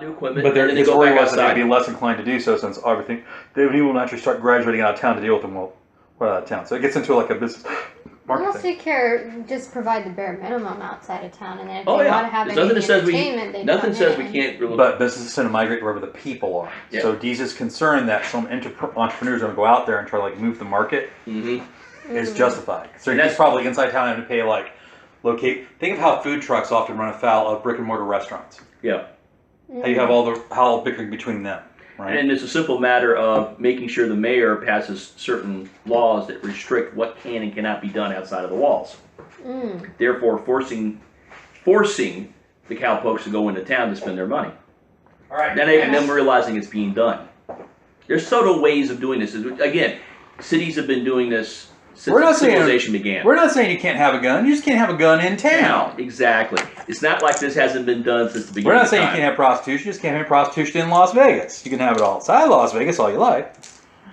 New equipment, But and then they his go worry back was that outside. they'd be less inclined to do so since everything, they will naturally start graduating out of town to deal with them well out of town. So it gets into like a business market Unless thing. you care, just provide the bare minimum outside of town, and then if Oh they yeah, want to have there's any nothing that says entertainment, they nothing come says in. we can't really. But businesses tend to migrate wherever the people are. Yeah. So Dee's is concerned that some entrepreneurs are going to go out there and try to like move the market is justified. So And he's that's probably inside town having to pay like locate. Think of how food trucks often run afoul of brick and mortar restaurants. yeah. How you have all the how bickering between them, right? And it's a simple matter of making sure the mayor passes certain laws that restrict what can and cannot be done outside of the walls. Therefore, forcing the cowpokes to go into town to spend their money. All right. And them realizing it's being done. There's subtle ways of doing this. Again, cities have been doing this since civilization began. We're not saying you can't have a gun. You just can't have a gun in town. Now, exactly. It's not like this hasn't been done since the beginning. We're not of saying time. you can't have prostitution. You just can't have prostitution in Las Vegas. You can have it all outside Las Vegas all you like.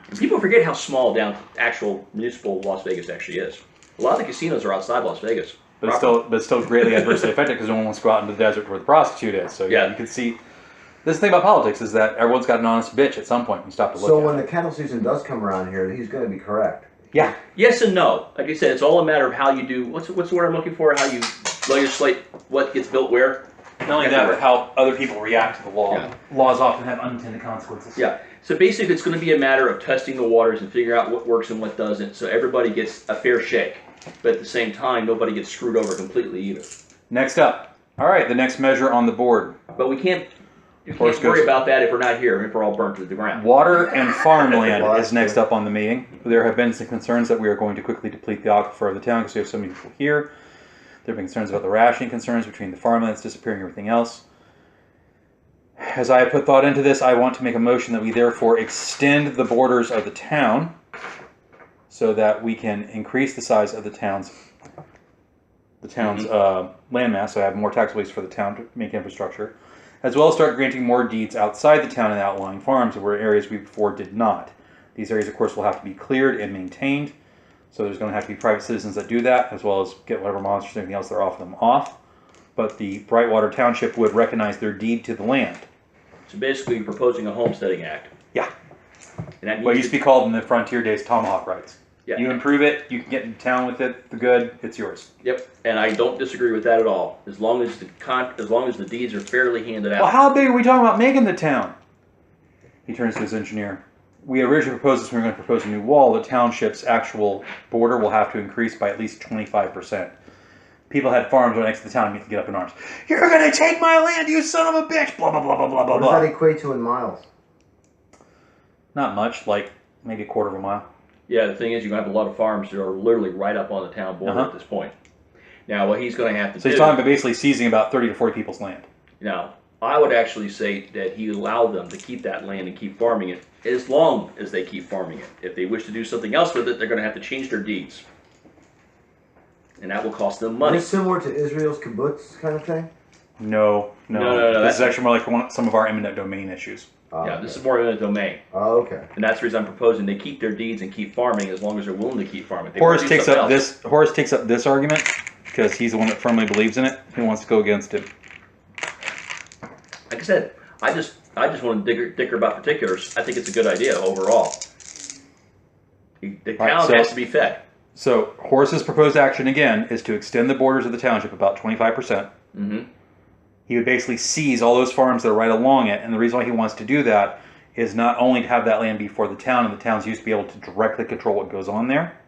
And people forget how small down actual municipal Las Vegas actually is. A lot of the casinos are outside Las Vegas. But it's still greatly adversely affected because no one wants to go out into the desert where the prostitute is. So yeah, you can see. This thing about politics is that everyone's got an honest bitch at some point when you stop to look So at when it. the cattle season does come around here, he's going to be correct. Yeah. Yes and no. Like I said, it's all a matter of how you do. What's the word I'm looking for? How you legislate what gets built where. Not only that, but how other people react to the law. Yeah. Laws often have unintended consequences. Yeah. So basically, it's going to be a matter of testing the waters and figuring out what works and what doesn't, so everybody gets a fair shake. But at the same time, nobody gets screwed over completely either. Next up. All right, the next measure on the board. But we can't worry about that if we're not here, if we're all burnt to the ground. Water and farmland is next up on the meeting. There have been some concerns that we are going to quickly deplete the aquifer of the town because we have so many people here. There have been concerns about the rationing concerns between the farmlands disappearing and everything else. As I have put thought into this, I want to make a motion that we therefore extend the borders of the town so that we can increase the size of the town's landmass, so have more tax base for the town to make infrastructure, as well as start granting more deeds outside the town and outlying farms where areas we before did not. These areas, of course, will have to be cleared and maintained, so there's going to have to be private citizens that do that, as well as get whatever monsters and everything else that are off them off. But the Brightwater Township would recognize their deed to the land. So basically, you're proposing a homesteading act. Yeah. And that What used to be called in the frontier days tomahawk rights. Yeah. You improve it, you can get into town with it, the good, it's yours. Yep, and I don't disagree with that at all. As long as the deeds are fairly handed out. Well, how big are we talking about making the town? He turns to his engineer. We originally proposed this when we were going to propose a new wall. The township's actual border will have to increase by at least 25%. People had farms right next to the town and you can get up in arms. You're going to take my land, you son of a bitch! Blah, blah, blah, blah, blah, blah, What blah. does that equate to in miles? Not much, like maybe a quarter of a mile. Yeah, the thing is, you're going to have a lot of farms that are literally right up on the town border at this point. Now, what he's going to have to do... So he's talking about basically seizing about 30 to 40 people's land. Now, I would actually say that he allowed them to keep that land and keep farming it as long as they keep farming it. If they wish to do something else with it, they're going to have to change their deeds. And that will cost them money. Is this similar to Israel's kibbutz kind of thing? No. No, This is actually more like some of our eminent domain issues. Yeah, this is more in a domain. Oh, okay. And that's the reason I'm proposing they keep their deeds and keep farming as long as they're willing to keep farming. Horace takes up this argument because he's the one that firmly believes in it. He wants to go against it. Like I said, I just want to dicker about particulars. I think it's a good idea overall. The town has to be fed. So Horace's proposed action again is to extend the borders of the township about 25%. Mm-hmm. He would basically seize all those farms that are right along it, and the reason why he wants to do that is not only to have that land be for the town, and the town's used to be able to directly control what goes on there.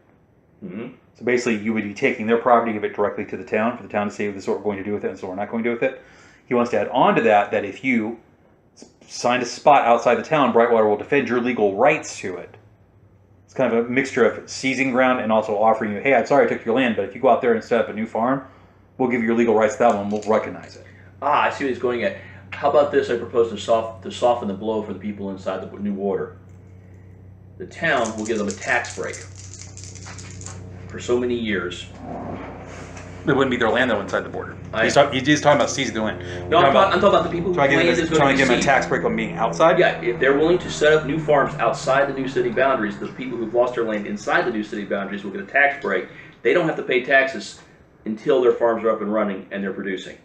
Mm-hmm. So basically, you would be taking their property, give it directly to the town, for the town to say this is what we're going to do with it, and so we're not going to do with it. He wants to add on to that if you find a spot outside the town, Brightwater will defend your legal rights to it. It's kind of a mixture of seizing ground and also offering you, hey, I'm sorry I took your land, but if you go out there and set up a new farm, we'll give you your legal rights to that one, we'll recognize it. Ah, I see what he's going at. How about this? I propose to soften the blow for the people inside the new water. The town will give them a tax break for so many years. It wouldn't be their land though inside the border. He's talking about seizing the land. No, I'm talking about the people who land is going to trying to give them a seized. tax break on being outside? Yeah, if they're willing to set up new farms outside the new city boundaries, the people who've lost their land inside the new city boundaries will get a tax break. They don't have to pay taxes until their farms are up and running and they're producing.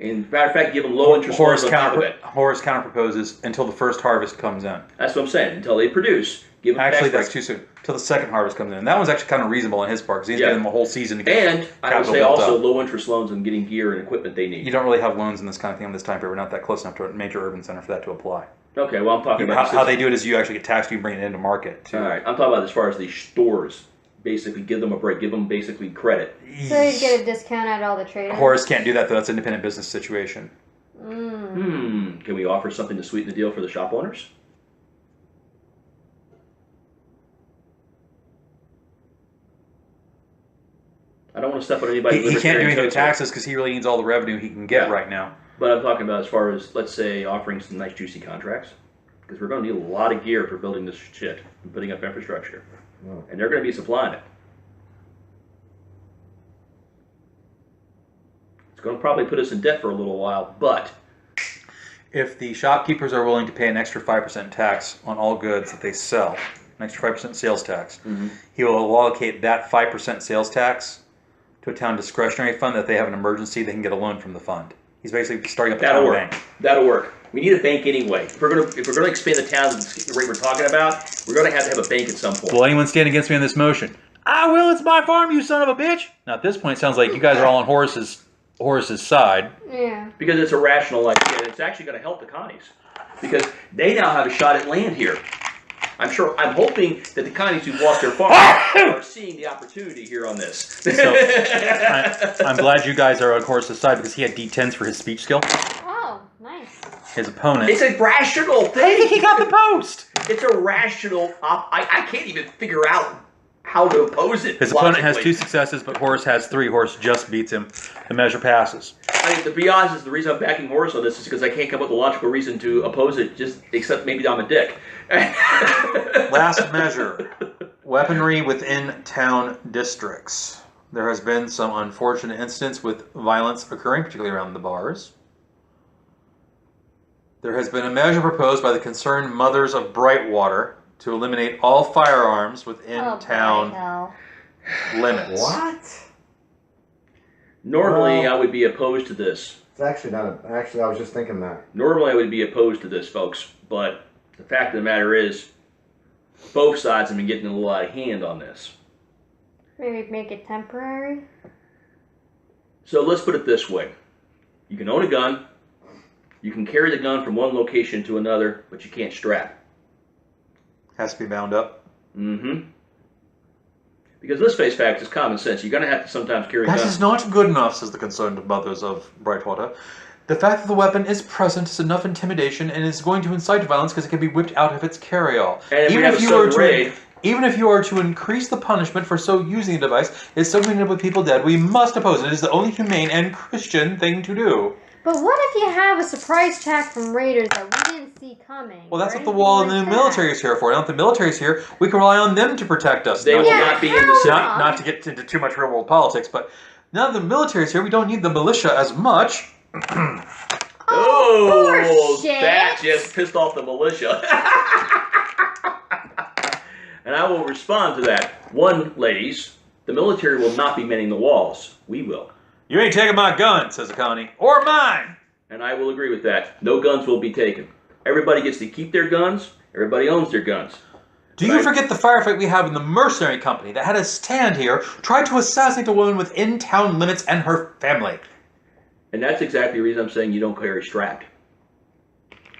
And matter of fact, give them low interest loans on top of it. Horace counter proposes until the first harvest comes in. That's what I'm saying. Until they produce, give them Actually, tax that's breaks. too soon. Till the second harvest comes in. And that one's actually kind of reasonable on his part because he's giving them a whole season to get And I would capital say built also up. low interest loans and getting gear and equipment they need. You don't really have loans in this kind of thing on this time period. We're not that close enough to a major urban center for that to apply. Okay, well I'm talking about How they do it is you actually get taxed, you bring it into market. Too. All right, I'm talking about as far as the stores. Basically, give them a break. Give them basically credit. So you get a discount at all the trade-ins? Horace can't do that though. That's an independent business situation. Can we offer something to sweeten the deal for the shop owners? I don't want to step on anybody's He can't do libertarian anything with toes here. taxes because he really needs all the revenue he can get right now. But I'm talking about as far as, let's say, offering some nice juicy contracts. Because we're going to need a lot of gear for building this shit and putting up infrastructure. Oh. And they're going to be supplying it. It's going to probably put us in debt for a little while, but If the shopkeepers are willing to pay an extra 5% tax on all goods that they sell, an extra 5% sales tax, he will allocate that 5% sales tax to a town discretionary fund that they have an emergency, they can get a loan from the fund. He's basically starting up a that'll town work. bank. That'll work. We need a bank anyway. If we're gonna expand the town the rate we're talking about, we're gonna have a bank at some point. Will anyone stand against me on this motion? I will, it's my farm, you son of a bitch! Now at this point it sounds like you guys are all on Horace's side. Yeah. Because it's a rational idea, and it's actually going to help the Connies. Because they now have a shot at land here. I'm hoping that the Connies who've lost their farm are seeing the opportunity here on this. So, I'm glad you guys are on Horace's side because he had D10s for his speech skill. Oh, nice. His opponent. It's a rational I think he thing. got the post! It's a rational. I can't even figure out how to oppose it. His opponent has logically. 2 successes, but Horace has 3. Horace just beats him. The measure passes. I mean, to be honest, the reason I'm backing Horace on this is because I can't come up with a logical reason to oppose it, except maybe I'm a dick. Last measure. Weaponry within town districts. There has been some unfortunate incidents with violence occurring, particularly around the bars. There has been a measure proposed by the concerned mothers of Brightwater to eliminate all firearms within town hell. limits. What? Normally, Well- I would be opposed to this. It's actually not actually, I was just thinking that. Normally, I would be opposed to this, folks. But the fact of the matter is, both sides have been getting a little out of hand on this. Maybe make it temporary? So let's put it this way. You can own a gun. You can carry the gun from one location to another, but you can't strap. Has to be bound up. Mm-hmm. Because let's face facts, it's common sense. You're going to have to sometimes carry a That gun. is not good enough, says the concerned mothers of Brightwater. The fact that the weapon is present is enough intimidation and is going to incite violence because it can be whipped out of its carry-all. And if we have a sudden raid- Even if you are to increase the punishment for so using the device, it's still going to end up with people dead. We must oppose it. It is the only humane and Christian thing to do. But what if you have a surprise attack from raiders that we didn't see coming? Well, that's or what the anything wall like and the that? military is here for. Now that the military is here, we can rely on them to protect us. They Not- will not be in the city. not to get into too much real world politics, but now that the military is here, we don't need the militia as much. Oh, bullshit. that just pissed off the militia. And I will respond to that. One, ladies, the military will not be mending the walls. We will. You ain't taking my gun, says the Connie. Or mine! And I will agree with that. No guns will be taken. Everybody gets to keep their guns. Everybody owns their guns. Do you forget the firefight we had in the mercenary company that had a stand here, tried to assassinate a woman within town limits and her family? And that's exactly the reason I'm saying you don't carry strapped.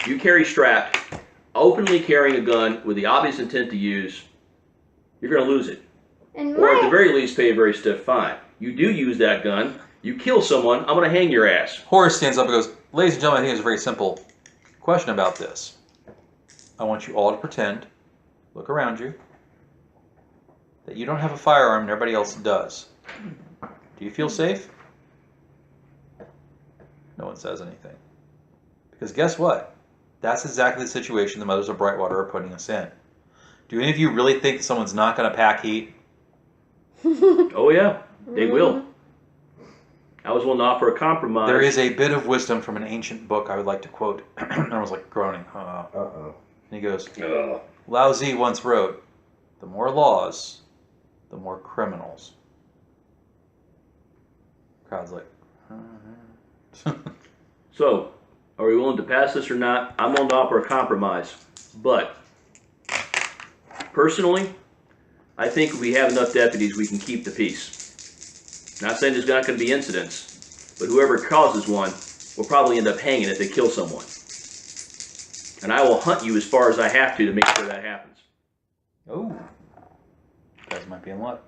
You carry strapped, openly carrying a gun with the obvious intent to use, you're going to lose it. And Or at the my, very least, pay a very stiff fine. You do use that gun, you kill someone, I'm going to hang your ass. Horace stands up and goes, ladies and gentlemen, I think there's a very simple question about this. I want you all to pretend, look around you, that you don't have a firearm and everybody else does. Do you feel safe? No one says anything. Because guess what? That's exactly the situation the Mothers of Brightwater are putting us in. Do any of you really think that someone's not going to pack heat? Oh yeah, they will. I was willing to offer a compromise. There is a bit of wisdom from an ancient book I would like to quote. I was like groaning. Uh-oh. And he goes, Ugh. Lao Tzu once wrote, the more laws, the more criminals. Crowd's like, So, are we willing to pass this or not? I'm willing to offer a compromise, but personally, I think if we have enough deputies, we can keep the peace. Not saying there's not going to be incidents, but whoever causes one will probably end up hanging if they kill someone. And I will hunt you as far as I have to make sure that happens. Oh, you guys might be in luck.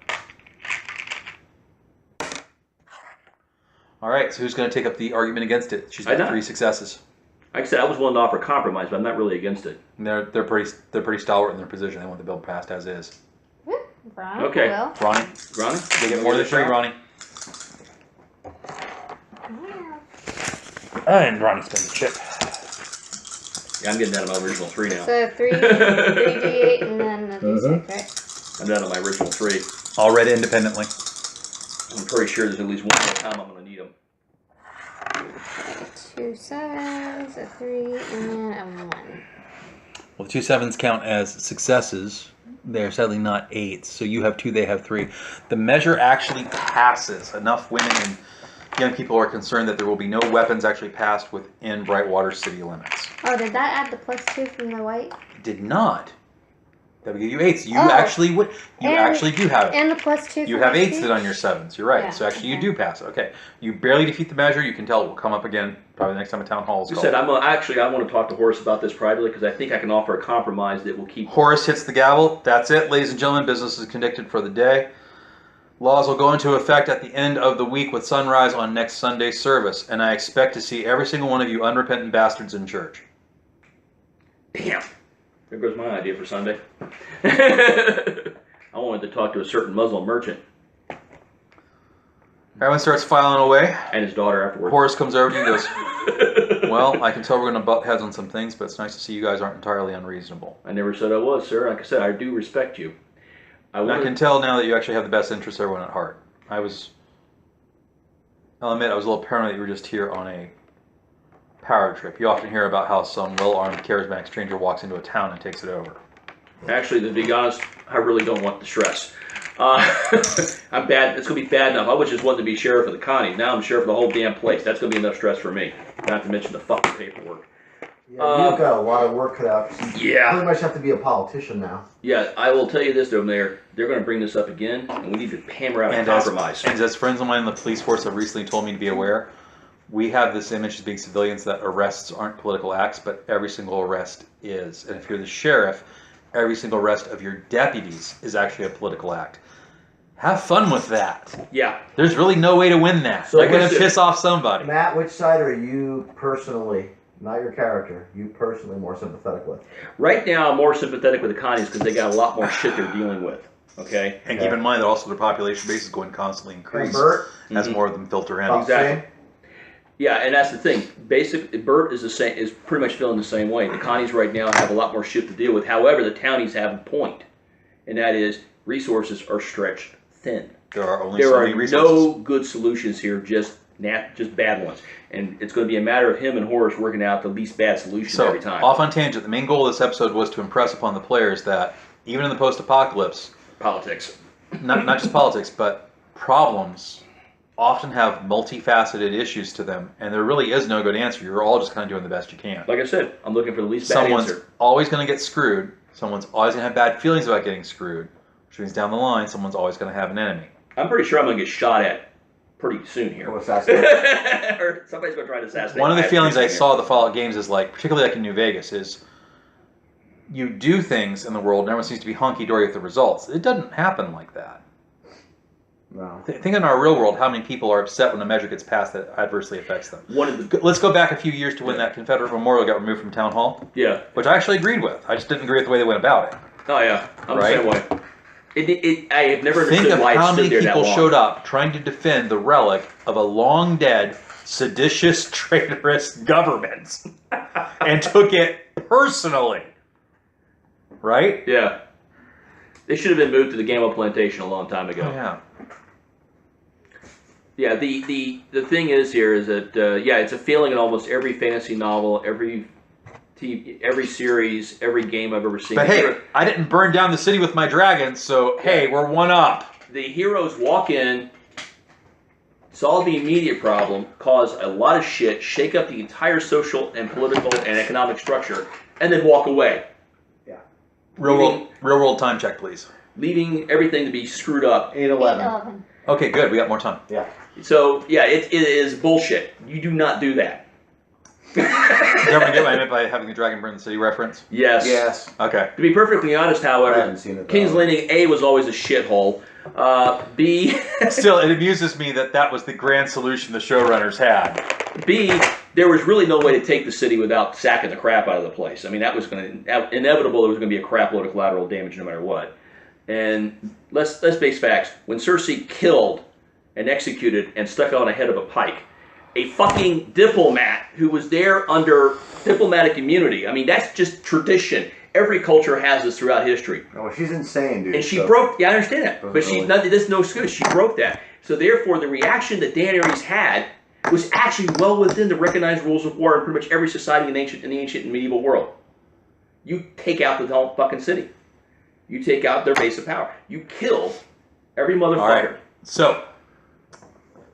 All right, so who's going to take up the argument against it? She's got 3 successes. Like I said, I was willing to offer a compromise, but I'm not really against it. And they're pretty stalwart in their position. They want the bill passed as is. Ron, Okay. Will. Ronnie, Ronnie? they get more than 3. Ronnie. And Ronnie spends a chip. Yeah, I'm getting down to my original 3 now. So 3 D8 and then a D6, right? I'm down to my original 3. All read independently. I'm pretty sure there's at least one more time I'm going to need them. 2 7s, a 3, and then a 1. Well, the 2 7s count as successes. They're sadly not 8s. So you have 2, they have 3. The measure actually passes. Enough women and young people are concerned that there will be no weapons actually passed within Brightwater city limits. Oh, did that add the +2 from the white? Did not. That would give you 8s. You actually would. You actually do have it. And the +2. You have 8s on your 7s. You're right. Yeah, So actually, you do pass it. Okay. You barely defeat the measure. You can tell it will come up again probably the next time a town hall is Like I called. said, I want to talk to Horace about this privately because I think I can offer a compromise that will keep. Horace hits the gavel. That's it, ladies and gentlemen. Business is conducted for the day. Laws will go into effect at the end of the week with sunrise on next Sunday's service, and I expect to see every single one of you unrepentant bastards in church. Damn. There goes my idea for Sunday. I wanted to talk to a certain Muslim merchant Everyone starts filing away. and his daughter afterwards. Horace comes over to you and goes, well, I can tell we're going to butt heads on some things, but it's nice to see you guys aren't entirely unreasonable. I never said I was, sir. Like I said, I do respect you. I can tell now that you actually have the best interests of everyone at heart. I'll admit, I was a little paranoid that you were just here on a power trip. You often hear about how some well-armed, charismatic stranger walks into a town and takes it over. Actually, to be honest, I really don't want the stress. I'm bad. It's going to be bad enough. I was just wanting to be sheriff of the county. Now I'm sheriff of the whole damn place. That's going to be enough stress for me. Not to mention the fucking paperwork. Yeah, you've got a lot of work cut out. You Yeah. pretty much have to be a politician now. Yeah, I will tell you this, though, Mayor. They're going to bring this up again, and we need to hammer out a And compromise. as friends of mine in the police force have recently told me to be aware, we have this image as being civilians that arrests aren't political acts, but every single arrest is. And if you're the sheriff, every single arrest of your deputies is actually a political act. Have fun with that. Yeah. There's really no way to win that. So They're going to listen- piss off somebody. Matt, which side are you personally, not your character, you personally more sympathetic with? Right now, I'm more sympathetic with the Connies because they got a lot more shit they're dealing with. Okay? And keep in mind that also their population base is going to constantly And increase Bert? as more of them filter in. About the Exactly. same? Yeah, and that's the thing. Bert is the same. Is pretty much feeling the same way. The Connies right now have a lot more shit to deal with. However, the townies have a point, and that is resources are stretched thin. There are only There so are many resources. no good solutions here, just bad ones. And it's going to be a matter of him and Horace working out the least bad solution So, every time. off on tangent, the main goal of this episode was to impress upon the players that even in the post-apocalypse, Politics. not just politics, but problems often have multifaceted issues to them, and there really is no good answer. You're all just kind of doing the best you can. Like I said, I'm looking for the least bad Someone's answer. always going to get screwed. Someone's always going to have bad feelings about getting screwed, which means down the line, someone's always going to have an enemy. I'm pretty sure I'm going to get shot at pretty soon here. Or assassinate? Or somebody's going to try to assassinate One of the me feelings I pretty soon saw at the Fallout games is like, particularly like in New Vegas, is you do things in the world and everyone seems to be hunky-dory with the results. It doesn't happen like that. No. Think in our real world how many people are upset when a measure gets passed that adversely affects them. here. One of the Let's go back a few years to when that Confederate memorial got removed from Town Hall, yeah. which I actually agreed with. I just didn't agree with the way they went about it. Oh yeah. I'm Right? the same way. I have never Think understood of why how it many stood there that people long. showed up trying to defend the relic of a long-dead, seditious, traitorous government and took it personally. Right? Yeah. They should have been moved to the Gamma Plantation a long time ago. Oh, yeah. Yeah, the thing is here is that it's a feeling in almost every fantasy novel, every TV, every series, every game I've ever seen. But hey, I didn't burn down the city with my dragons, so hey, we're one up. The heroes walk in solve the immediate problem, cause a lot of shit, shake up the entire social and political and economic structure, and then walk away. Yeah. Real world time check, please. Leaving everything to be screwed up. 8/11. Okay, good. We got more time. Yeah. So, yeah, it is bullshit. You do not do that. Did everyone get what I meant by having a Dragon Burn the City reference? Yes. Yes. Okay. To be perfectly honest, I however, haven't seen it. King's though. Landing A was always a shithole. B, Still, it amuses me that was the grand solution the showrunners had. B, there was really no way to take the city without sacking the crap out of the place. I mean, that was going to inevitable. There was going to be a crap load of collateral damage no matter what. And let's face facts. When Cersei killed and executed and stuck on a head of a pike a fucking diplomat who was there under diplomatic immunity. I mean, that's just tradition. Every culture has this throughout history. Oh, she's insane, dude. And she So- broke, yeah, I understand that. Doesn't But she's really- not, there's no excuse. She broke that. So therefore, the reaction that Daenerys had was actually well within the recognized rules of war in pretty much every society in the ancient and medieval world. You take out the whole fucking city. You take out their base of power. You kill every motherfucker. All right. So,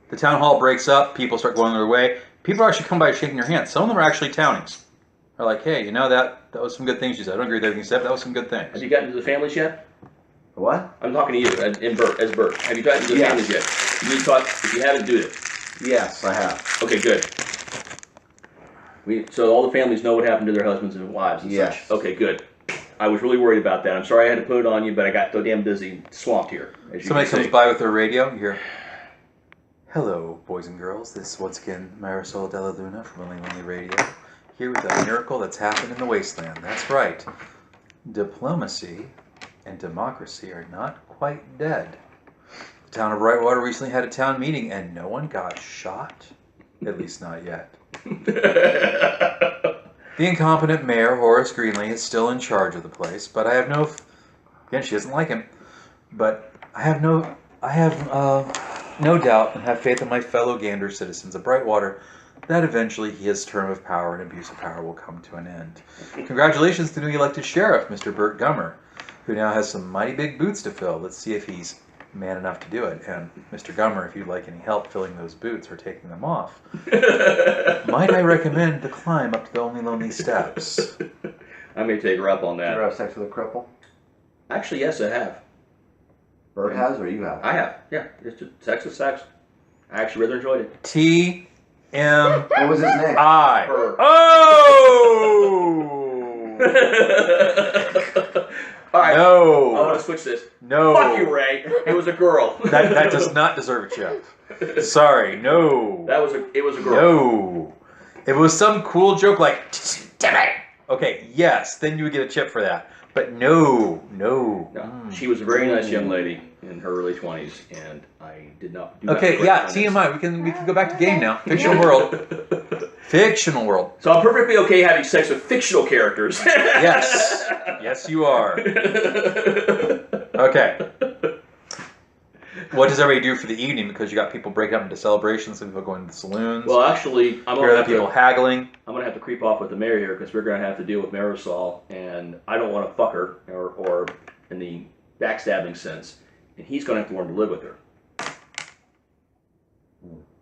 the town hall breaks up. People start going their way. People actually come by shaking your hand. Some of them are actually townies. They're like, hey, you know, that was some good things you said. I don't agree with everything you said, but that was some good Have things. you gotten to the families yet? What? I'm talking to you as Bert. Have you gotten to the Yes. families yet? You need to talk. If you haven't, do it. Yes, I have. Okay, good. So all the families know what happened to their husbands and wives and Yes. such. Okay, good. I was really worried about that. I'm sorry I had to put it on you, but I got so damn busy, swamped here. As you Somebody can comes see. by with their radio. You hear, hello, boys and girls. This is once again Marisol Della Luna from Only Lonely Radio, here with a miracle that's happened in the wasteland. That's right. Diplomacy and democracy are not quite dead. The town of Brightwater recently had a town meeting and no one got shot. At least not yet. The incompetent mayor, Horace Greenlee, is still in charge of the place, but I have again, she doesn't like him, but I have no doubt and have faith in my fellow Gander citizens of Brightwater that eventually his term of power and abuse of power will come to an end. Congratulations to the newly elected sheriff, Mr. Burt Gummer, who now has some mighty big boots to fill. Let's see if he's man enough to do it. And Mr. Gummer, if you'd like any help filling those boots or taking them off, might I recommend the climb up to the Only Lonely Steps? I may take her up on Did you that. ever have sex with a cripple? Actually, yes, I have. Bert has, or you have? I have. Yeah, it's just sex is sex. I actually rather enjoyed it. TMI. What was his name? Her. Oh! All right. I No. want to switch this. No. Fuck you, Ray. It was a girl. That does not deserve a chip. Sorry, no. It was a girl. No. If it was some cool joke like, damn it. Okay, yes, then you would get a chip for that. But no. No, she was a very nice young lady in her early 20s, and I did not. Do not Okay, regret yeah, finding TMI. We can go back to game now. Fictional world. Fictional world. So I'm perfectly okay having sex with fictional characters. Yes. Yes, you are. Okay. What does everybody do for the evening? Because you got people breaking up into celebrations, some people going to the saloons. Well, actually, I'm Here gonna are have the people to. haggling. I'm gonna have to creep off with the mayor here because we're gonna have to deal with Marisol, and I don't want to fuck her or in the backstabbing sense, and he's gonna have to learn to live with her.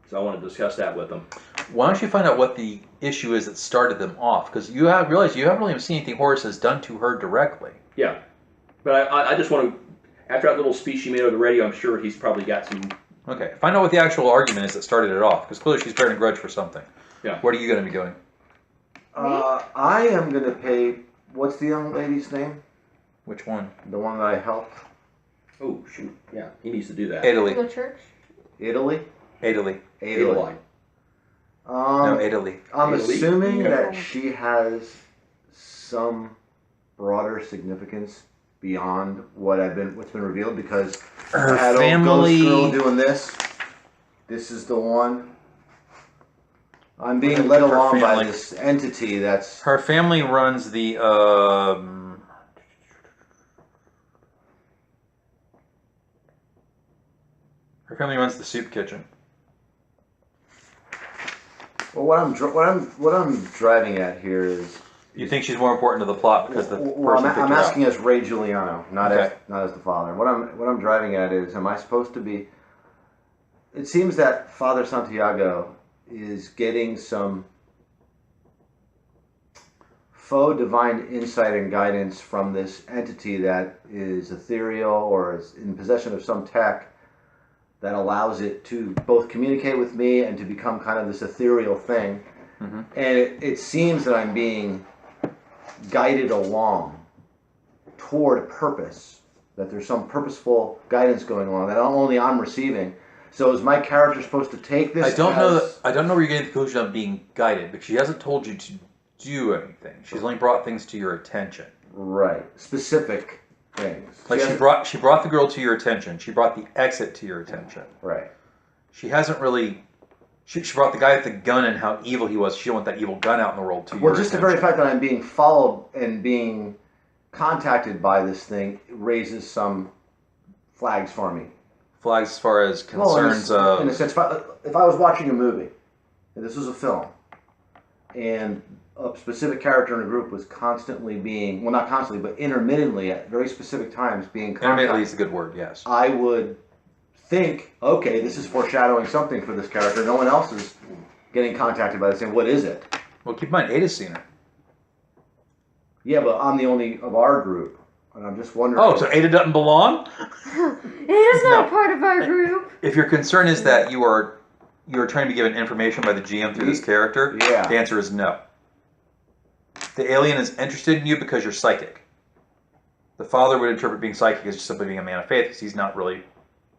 So I want to discuss that with him. Why don't you find out what the issue is that started them off? Because you have realized you haven't really seen anything Horace has done to her directly. Yeah, but I just want to. After that little speech she made over the radio, I'm sure he's probably got some. Okay, find out what the actual argument is that started it off. Because clearly she's bearing a grudge for something. Yeah. What are you going to be doing? I am going to pay. What's the young lady's name? Which one? The one that I helped? Oh shoot! Yeah, he needs to do that. Italy. Go to church? Italy? Italy. Italy. No, Italy. I'm Italy? assuming Okay. that she has some broader significance beyond what's been revealed, because Her I had family- old ghost girl doing this. This is the one. I'm being led along by family. this entity that's. Her family runs the Her family runs the soup kitchen. Well, what I'm driving at here is. You think she's more important to the plot because the Well, person I'm picked her asking out. as Ray Giuliano, not Okay. as the father. What I'm driving at is, am I supposed to be? it seems that Father Santiago is getting some faux divine insight and guidance from this entity that is ethereal or is in possession of some tech that allows it to both communicate with me and to become kind of this ethereal thing. Mm-hmm. And it seems that I'm being guided along toward a purpose, that there's some purposeful guidance going on that not only I'm receiving. So is my character supposed to take this? I don't know where you're getting the conclusion of being guided, but she hasn't told you to do anything. She's only brought things to your attention. Right. Specific things. Like she brought the girl to your attention. She brought the exit to your attention. Right. She hasn't really. She brought the guy with the gun and how evil he was. She didn't want that evil gun out in the world to you. Well, just the very fact that I'm being followed and being contacted by this thing raises some flags for me. Flags as far as concerns of. In a sense, if I was watching a movie, and this was a film, and a specific character in a group was constantly being, well, not constantly, but intermittently at very specific times being contacted. Intermittently is a good word, yes. I would think, okay, this is foreshadowing something for this character. No one else is getting contacted by this thing. What is it? Well, keep in mind, Ada's seen her. Yeah, but I'm the only of our group, and I'm just wondering. Oh, so Ada doesn't belong? Ada's not part of our group. If your concern is that you are trying to be given information by the GM through this character, yeah. The answer is no. The alien is interested in you because you're psychic. The father would interpret being psychic as just simply being a man of faith because he's not really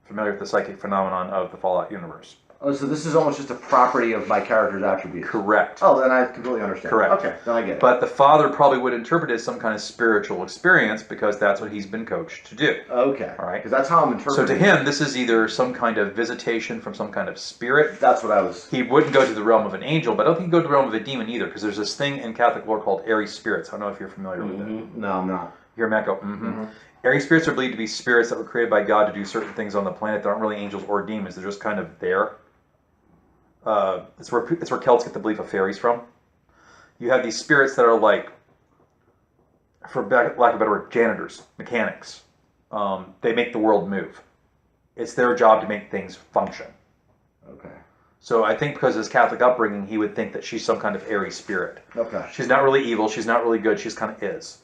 familiar with the psychic phenomenon of the Fallout universe. Oh, so this is almost just a property of my character's attributes. Correct. Oh, then I completely understand. Correct. Okay, then I get it. But the father probably would interpret it as some kind of spiritual experience because that's what he's been coached to do. Okay. All right. Because that's how I'm interpreting. So to him, this is either some kind of visitation from some kind of spirit. That's what I was. He wouldn't go to the realm of an angel, but I don't think he'd go to the realm of a demon either, because there's this thing in Catholic lore called airy spirits. I don't know if you're familiar with it. No, I'm not. You hear Matt go, Airy spirits are believed to be spirits that were created by God to do certain things on the planet that aren't really angels or demons. They're just kind of there. It's where Celts get the belief of fairies from. You have these spirits that are like, for lack of a better word, janitors, mechanics. They make the world move. It's their job to make things function. Okay. So I think because of his Catholic upbringing, he would think that she's some kind of airy spirit. Okay. She's not really evil. She's not really good. She just kind of is.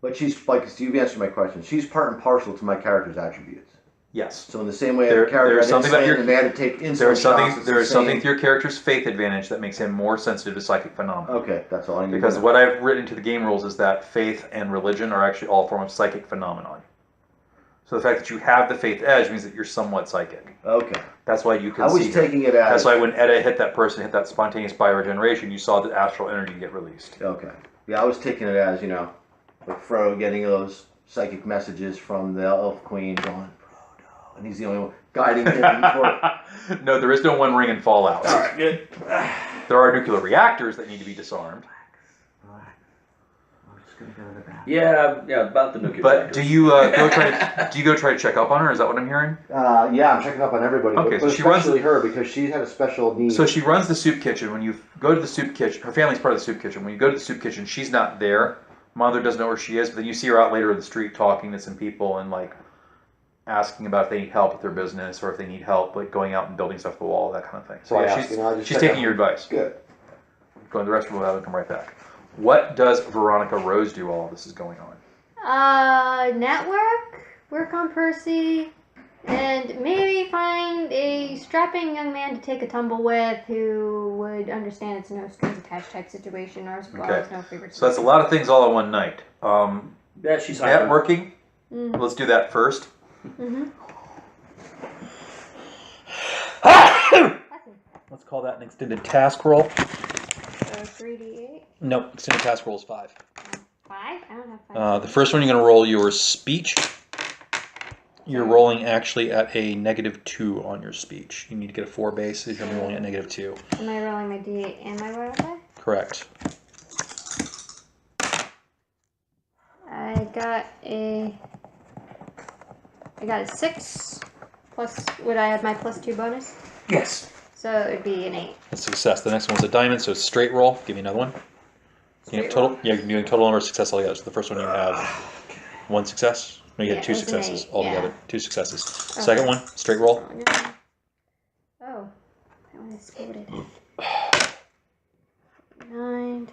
But she's, like, you've answered my question. She's part and parcel to my character's attributes. Yes. So in the same way a character had insight and they had to take insight shots. There is something with your character's faith advantage that makes him more sensitive to psychic phenomena. Okay, that's all I need. Because what I've written into the game rules is that faith and religion are actually all forms of psychic phenomenon. So the fact that you have the faith edge means that you're somewhat psychic. Okay. That's why you can see. I was taking it as. That's why when Eda hit that person, hit that spontaneous bioregeneration, you saw the astral energy get released. Okay. Yeah, I was taking it as, like Frodo getting those psychic messages from the Elf Queen going, Frodo, and he's the only one guiding him toward. No, there is no One Ring in Fallout. All right, good. There are nuclear reactors that need to be disarmed. Yeah, about the nuclear. But reactors. do you go try to check up on her? Is that what I'm hearing? Yeah, I'm checking up on everybody. Okay, but so she runs her because she had a special need. So she runs the soup kitchen. When you go to the soup kitchen, her family's part of the soup kitchen. When you go to the soup kitchen, she's not there. Mother doesn't know where she is, but then you see her out later in the street talking to some people and like asking about if they need help with their business or if they need help like going out and building stuff to the wall, that kind of thing. So yeah, she's taking your advice. Good. Go in the restroom and come right back. What does Veronica Rose do while all this is going on? Network, work on Percy, and maybe find a strapping young man to take a tumble with who would understand it's no strings attached type situation or as well as no favorites. So that's a lot of things all in one night. Yeah, she's networking. Let's do that first. Let's call that an extended task roll. So 3d8? Nope, extended task roll is 5. 5? I don't have 5. The first one you're going to roll your speech. You're rolling actually at a -2 on your speech. You need to get a 4 base, so you're going to be rolling at -2. Am I rolling my d8 and my roll die? Correct. I got a 6 plus, would I add my +2 bonus? Yes. So it would be an 8. That's success. The next one's a diamond, so straight roll. Give me another one. You have total. Yeah, you're doing total number of success altogether. So the first one you have 1 success. No, you had 2 successes altogether. Yeah. 2 successes. Okay. Second one, straight roll. one exploded. 9,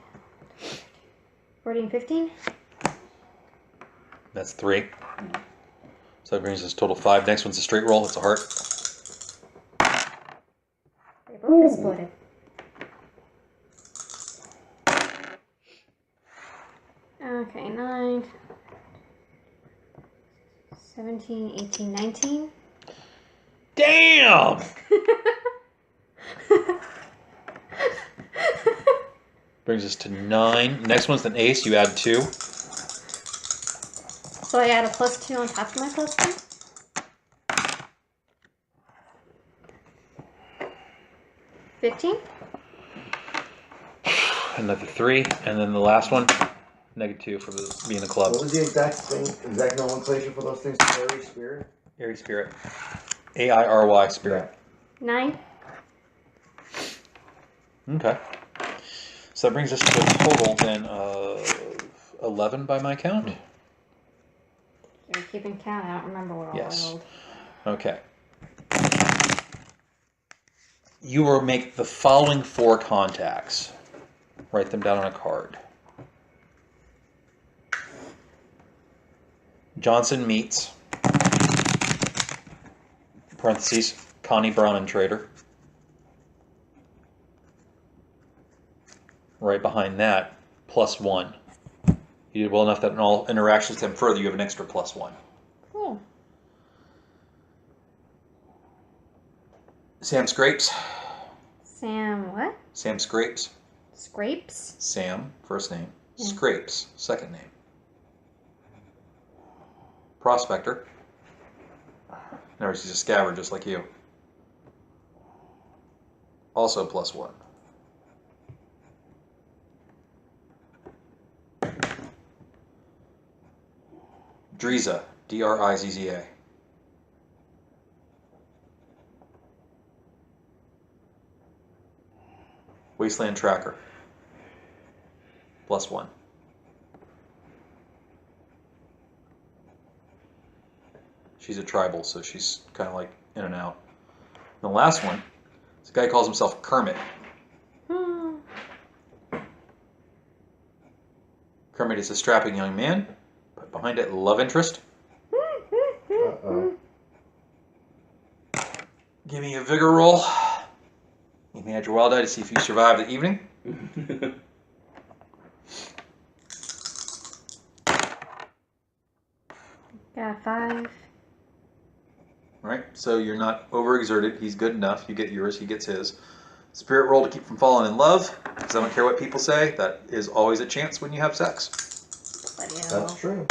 14, 15. That's 3. So that brings us total 5. Next one's a straight roll. It's a heart. They both exploded. Okay, 9, 17, 18, 19. Damn! Brings us to 9. Next one's an ace. You add 2. So I add a +2 on top of my +2? $15? Another 3. And then the last one, -2 for being a club. What was the exact nomenclature for those things? Airy Spirit? Airy Spirit. AIRY Spirit. 9? Okay. So that brings us to a total then of 11 by my count. You're keeping count. I don't remember what all Yes. I rolled. Okay. You will make the following 4 contacts. Write them down on a card. Johnson meets, parentheses, Connie Brown and Trader. Right behind that, +1. You did well enough that in all interactions with them further, you have an extra +1. Cool. Sam Scrapes. Sam what? Sam Scrapes. Scrapes? Sam, first name. Yeah. Scrapes, second name. Prospector. Never sees a scabbard just like you. Also +1. Drizza, Drizza. Wasteland Tracker, +1. She's a tribal, so she's kind of like in and out. And the last one, this guy calls himself Kermit. Kermit is a strapping young man, but behind it, love interest. Uh-oh. Give me a vigor roll. You can add your wild die to see if you survive the evening. Got 5. Alright, so you're not overexerted. He's good enough. You get yours, he gets his. Spirit roll to keep from falling in love, because I don't care what people say. That is always a chance when you have sex. Bloody hell. That's true.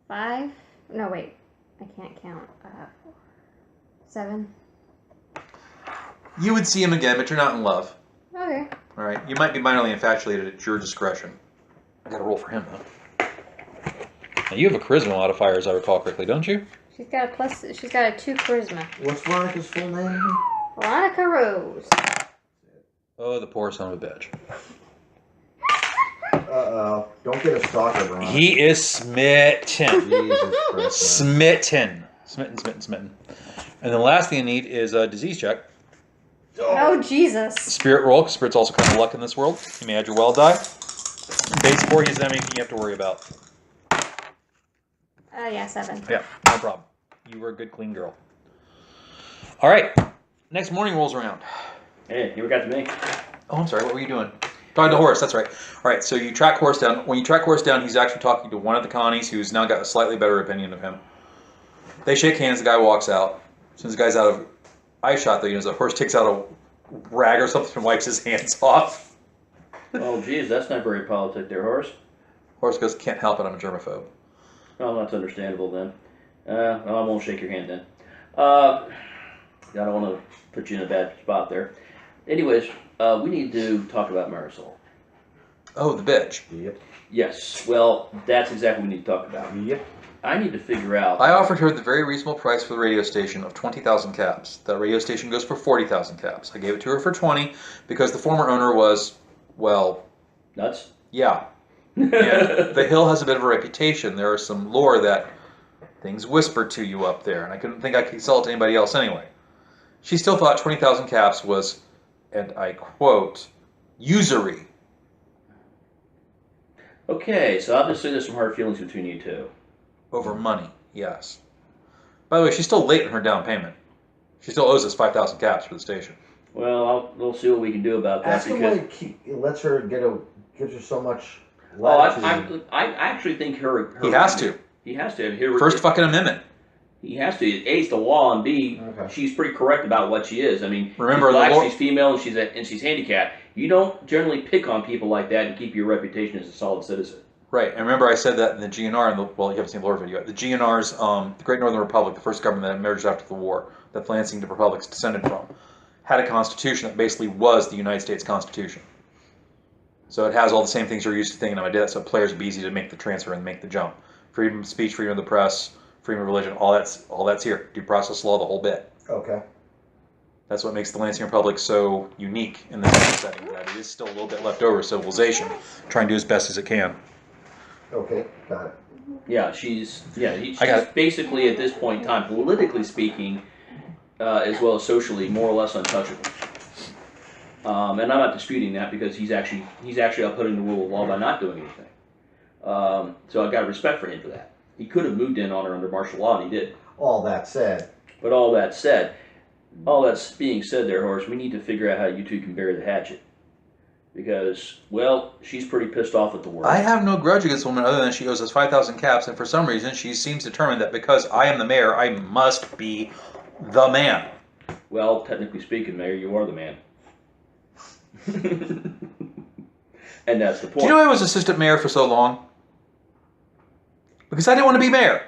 5? No, wait. I can't count. 7. You would see him again, but you're not in love. Okay. Alright, you might be minorly infatuated at your discretion. I got a roll for him, though. Now, you have a charisma modifier, as I recall correctly, don't you? She's got a 2 charisma. What's Veronica's full name? Veronica Rose. Oh, the poor son of a bitch. Uh-oh. Don't get a stalker, Veronica. He is smitten. Jesus Christ. Smitten. Smitten. And the last thing I need is a disease check. Oh, Jesus. Spirit roll, because Spirit's also kind of luck in this world. You may add your wild die. Base 4, he doesn't have anything you have to worry about. Yeah, 7. Yeah, no problem. You were a good, clean girl. All right. Next morning rolls around. Hey, you got to me. Oh, I'm sorry. What were you doing? Talking to Horace. That's right. All right. So you track Horace down. When you track Horace down, he's actually talking to one of the Connies who's now got a slightly better opinion of him. They shake hands. The guy walks out. As soon as the guy's out of eye shot, though, the horse takes out a rag or something and wipes his hands off. Oh, geez, that's not very politic there, Horace. Horace goes, "Can't help it. I'm a germaphobe." Oh, that's understandable then. Well, I won't shake your hand then. I don't want to put you in a bad spot there. Anyways, we need to talk about Marisol. Oh, the bitch. Yep. Yes, well, that's exactly what we need to talk about. Yep. I need to figure out... I offered her the very reasonable price for the radio station of 20,000 caps. That radio station goes for 40,000 caps. I gave it to her for 20 because the former owner was, well... Nuts? Yeah. And the Hill has a bit of a reputation. There is some lore that things whisper to you up there, and I couldn't think I could sell it to anybody else anyway. She still thought 20,000 caps was, and I quote, usury. Okay, so obviously there's some hard feelings between you two. Over money, yes. By the way, she's still late in her down payment. She still owes us 5,000 caps for the station. Well, we'll see what we can do about that. Ask him because why he lets her gives her so much well, latitude. I actually think her He has to. He has to. First fucking amendment. He has to. A, it's the law, and B, Okay. she's pretty correct about what she is. I mean, Remember, she's black, the law- she's female, and she's handicapped. You don't generally pick on people like that and keep your reputation as a solid citizen. Right, and remember I said that in the GNR, well, you haven't seen the Lord video. The GNR's, the Great Northern Republic, the first government that emerged after the war, that Lansing Republic's descended from, had a constitution that basically was the United States Constitution. So it has all the same things you're used to thinking of. I did that so players would be easy to make the transfer and make the jump. Freedom of speech, freedom of the press, freedom of religion, all that's here. Due process law, the whole bit. Okay. That's what makes the Lansing Republic so unique in this setting, that it is still a little bit left over civilization, trying to do as best as it can. Okay. Got it. Yeah, she's she's I got it. basically at this point in time, politically speaking, as well as socially, more or less untouchable. And I'm not disputing that because he's actually upholding the rule of law by not doing anything. So I've got respect for him for that. He could have moved in on her under martial law, and he did. All that said, But all that's being said there, Horace, we need to figure out how you two can bury the hatchet. Because, well, she's pretty pissed off at the world. I have no grudge against the woman other than she owes us 5,000 caps, and for some reason she seems determined that because I am the mayor, I must be the man. Well, technically speaking, Mayor, you are the man. And that's the point. Do you know I was assistant mayor for so long? Because I didn't want to be mayor.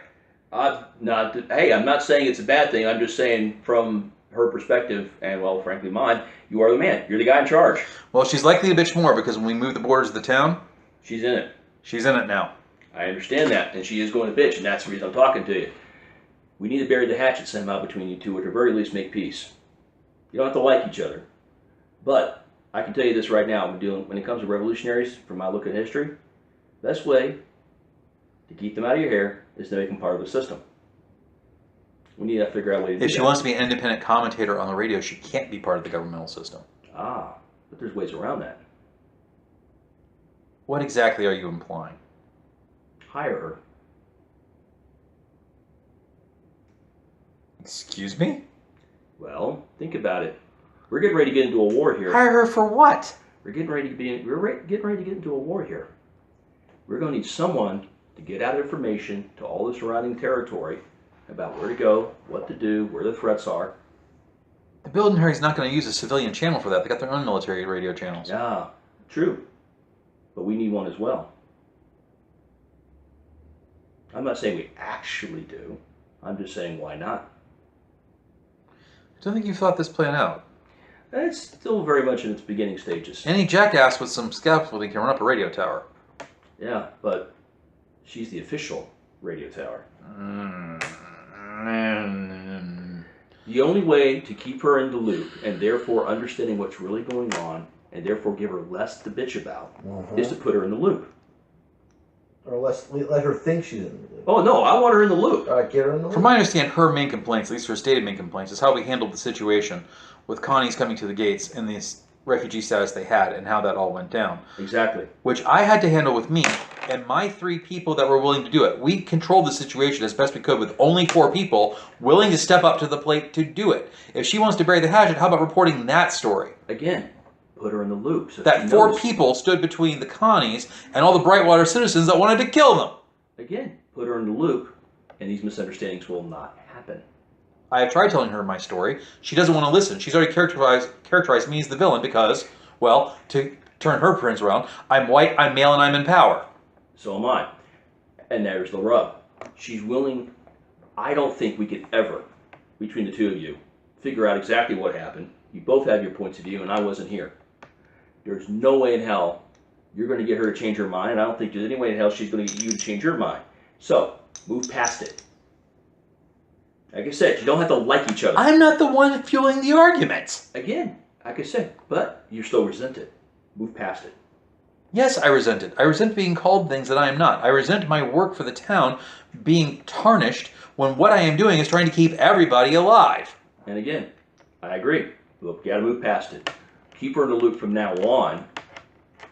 I'm not saying it's a bad thing. I'm just saying from her perspective, and well, frankly mine, you are the man. You're the guy in charge. Well, she's likely to bitch more because when we move the borders of the town, She's in it. she's in it now. I understand that, and she is going to bitch, and that's the reason I'm talking to you. We need to bury the hatchet somehow between you two, or at the very least make peace. You don't have to like each other. But I can tell you this right now, when it comes to revolutionaries, from my look at history, best way to keep them out of your hair is to make them part of the system. We need to figure out a way to do If she that. wants to be an independent commentator on the radio, she can't be part of the governmental system. But there's ways around that. What exactly are you implying? Hire her. Excuse me? Well, think about it. We're getting ready to get into a war here. Hire her for what? We're getting ready to get into a war here. We're going to need someone to get out information to all the surrounding territory about where to go, what to do, where the threats are. The military's not going to use a civilian channel for that. They got their own military radio channels. Yeah, true. But we need one as well. I'm not saying we actually do. I'm just saying why not? I don't think you've thought this plan out. It's still very much in its beginning stages. Any jackass with some scaffolding can run up a radio tower. Yeah, but she's the official radio tower. The only way to keep her in the loop, and therefore understanding what's really going on, and therefore give her less to bitch about, is to put her in the loop. or let her think she's in the loop. Oh no, I want her in the loop. All right, get her in the loop. From my understanding, her main complaints, at least her stated main complaints, is how we handled the situation with Connie's coming to the gates and this refugee status they had and how that all went down. Exactly. Which I had to handle with me and my 3 people that were willing to do it. We controlled the situation as best we could with only 4 people willing to step up to the plate to do it. If she wants to bury the hatchet, how about reporting that story? Again, put her in the loop. So That she 4 knows. people stood between the Connies and all the Brightwater citizens that wanted to kill them. Again, put her in the loop, and these misunderstandings will not happen. I have tried telling her my story. She doesn't want to listen. She's already characterized me as the villain because, well, to turn her friends around, I'm white, I'm male, and I'm in power. So am I. And there's the rub. She's willing. I don't think we could ever, between the 2 of you, figure out exactly what happened. You both have your points of view, and I wasn't here. There's no way in hell you're going to get her to change her mind, and I don't think there's any way in hell she's going to get you to change your mind. So, move past it. Like I said, you don't have to like each other. I'm not the one fueling the arguments. Again, like I said, but you're still resented. Move past it. Yes, I resent it. I resent being called things that I am not. I resent my work for the town being tarnished when what I am doing is trying to keep everybody alive. And again, I agree. Look, you gotta move past it. Keep her in the loop from now on.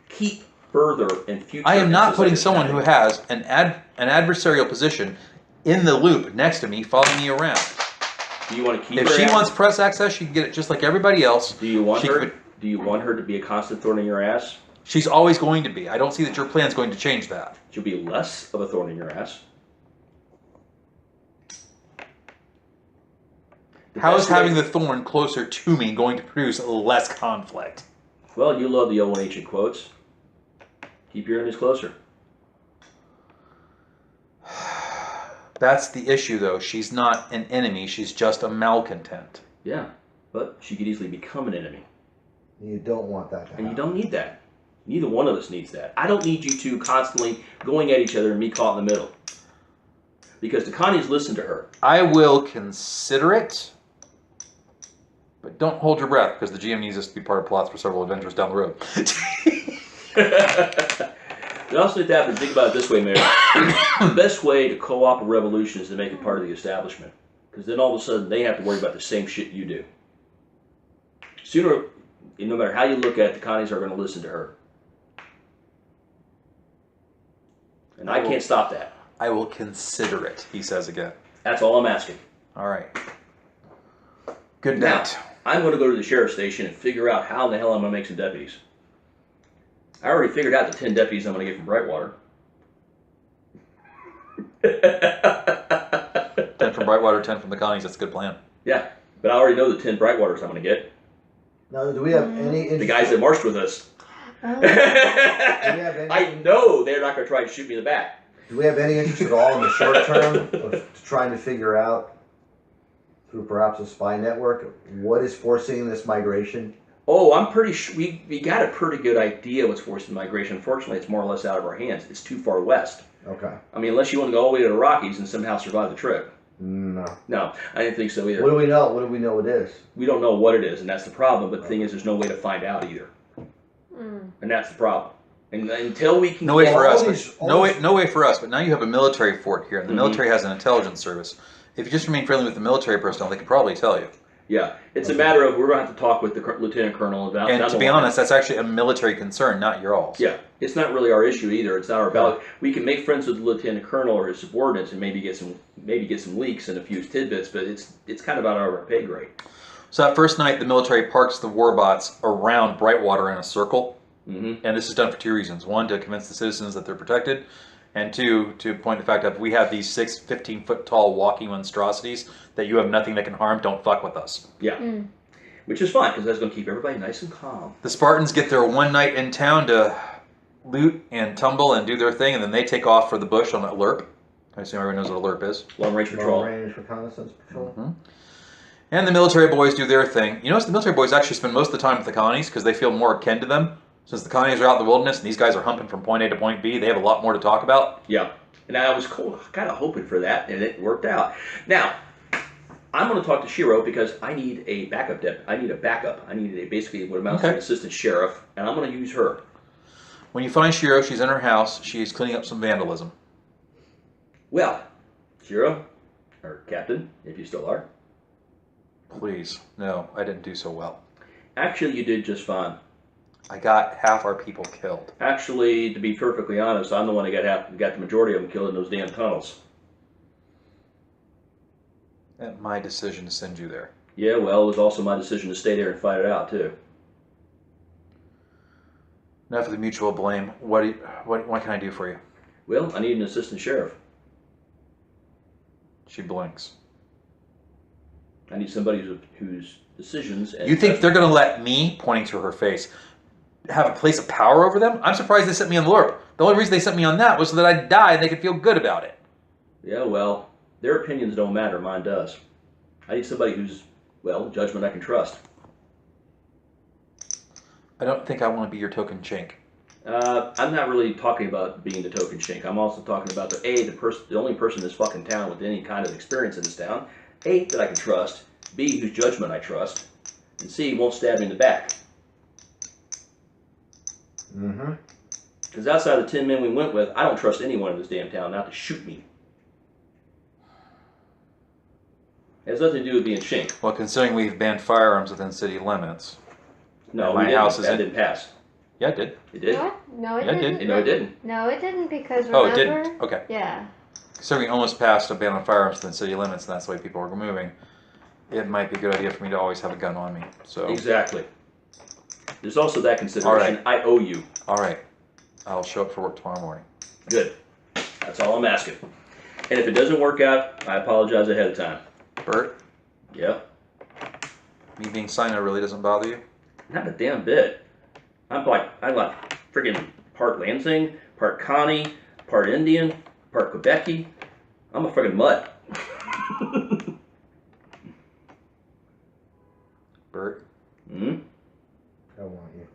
Keep further in future. I am not putting instances someone who has an adversarial position in the loop next to me, following me around. Do you want to keep If her she at- wants press access, she can get it just like everybody else. Do you want She her? could- Do you want her to be a constant thorn in your ass? She's always going to be. I don't see that your plan's going to change that. She'll be less of a thorn in your ass. How is best way- having the thorn closer to me going to produce less conflict? Well, you love the old ancient quotes. Keep your enemies closer. That's the issue, though. She's not an enemy. She's just a malcontent. Yeah, but she could easily become an enemy. You don't want that to happen. And you don't need that. Neither one of us needs that. I don't need you two constantly going at each other and me caught in the middle. Because the Connies listen to her. I will consider it, but don't hold your breath, because the GM needs us to be part of plots for several adventures down the road. You also need to have to think about it this way, Mayor. The best way to co-op a revolution is to make it part of the establishment. Because then all of a sudden they have to worry about the same shit you do. Sooner, no matter how you look at it, the Connies are going to listen to her. And I can't stop that. I will consider it, he says again. That's all I'm asking. All right. Good Now, night. I'm going to go to the sheriff's station and figure out how in the hell I'm going to make some deputies. I already figured out the 10 deputies I'm going to get from Brightwater. 10 from Brightwater, 10 from the Connies. That's a good plan. Yeah, but I already know the 10 Brightwaters I'm going to get. Now, do we have any interest? The guys that marched with us. any- I know they're not going to try to shoot me in the back. Do we have any interest at all in the short term of trying to figure out, through perhaps a spy network, what is forcing this migration? Oh, I'm pretty sure we got a pretty good idea what's forcing migration. Unfortunately, it's more or less out of our hands. It's too far west. Okay. I mean, unless you want to go all the way to the Rockies and somehow survive the trip. No. No, I didn't think so either. What do we know? What do we know it is? We don't know what it is, and that's the problem. But the thing is, there's no way to find out either. And that's the problem. And until we can No way get for all us. these- But, all no way. these- No way for us. But now you have a military fort here, and the Mhm. military has an intelligence service. If you just remain friendly with the military personnel, they could probably tell you. Yeah, it's a matter of we're going to have to talk with the lieutenant colonel about. And to be honest, that's actually a military concern, not your all's. yeah, it's not really our issue either. It's not our ballot. We can make friends with the lieutenant colonel or his subordinates and maybe get some leaks and a few tidbits, but it's kind of out of our pay grade. So that first night, the military parks the warbots around Brightwater in a circle. Mm-hmm. And this is done for two reasons. One, to convince the citizens that they're protected. And two, to point the fact that we have these 15-foot tall walking monstrosities that you have nothing that can harm. Don't fuck with us. Yeah, which is fine because that's going to keep everybody nice and calm. The Spartans get their one night in town to loot and tumble and do their thing, and then they take off for the bush on a LRP. I assume everyone knows what a LRP is. Long range patrol. Long range reconnaissance patrol. And the military boys do their thing. You notice the military boys actually spend most of the time with the Connies because they feel more akin to them. Since the Connies are out in the wilderness and these guys are humping from point A to point B, they have a lot more to talk about. Yeah, and I was kind of hoping for that, and it worked out. Now, I'm going to talk to Shiro because I need a backup. I need a backup. I need basically what amounts to an assistant sheriff, and I'm going to use her. When you find Shiro, she's in her house. She's cleaning up some vandalism. Well, Shiro, or Captain, if you still are. Please. No, I didn't do so well. Actually, you did just fine. I got half our people killed. Actually, to be perfectly honest, I'm the one that got the majority of them killed in those damn tunnels. And my decision to send you there. Yeah, well, it was also my decision to stay there and fight it out, too. Enough of the mutual blame. What can I do for you? Well, I need an assistant sheriff. She blinks. I need somebody whose decisions... And You think they're going to let me, pointing to her face, have a place of power over them? I'm surprised they sent me on LRP. The only reason they sent me on that was so that I'd die and they could feel good about it. Yeah, well, their opinions don't matter. Mine does. I need somebody who's, well, judgment I can trust. I don't think I want to be your token chink. I'm not really talking about being the token chink. I'm also talking about the only person in this fucking town with any kind of experience in this town. A, that I can trust. B, whose judgment I trust. And C, won't stab me in the back. Mm-hmm. Because outside the 10 men we went with, I don't trust anyone in this damn town not to shoot me. It has nothing to do with being shink. Well, considering we've banned firearms within city limits. No, My we didn't. house is That in- didn't pass. Yeah, it did. It did? What? No, it Yeah, it didn't. did. No, it didn't. No, it didn't because Oh, remember? it didn't? Okay. Yeah. Considering we almost passed a ban on firearms within city limits, and that's the way people are moving, it might be a good idea for me to always have a gun on me. So, Exactly. There's also that consideration. I owe you. all right. I'll show up for work tomorrow morning. Good. That's all I'm asking. And if it doesn't work out, I apologize ahead of time. Bert, Yep. me being Sino really doesn't bother you? Not a damn bit. I'm like freaking part Lansing, part Connie, part Indian, part Quebecy. I'm a freaking mutt. Bert, Hmm? I want you.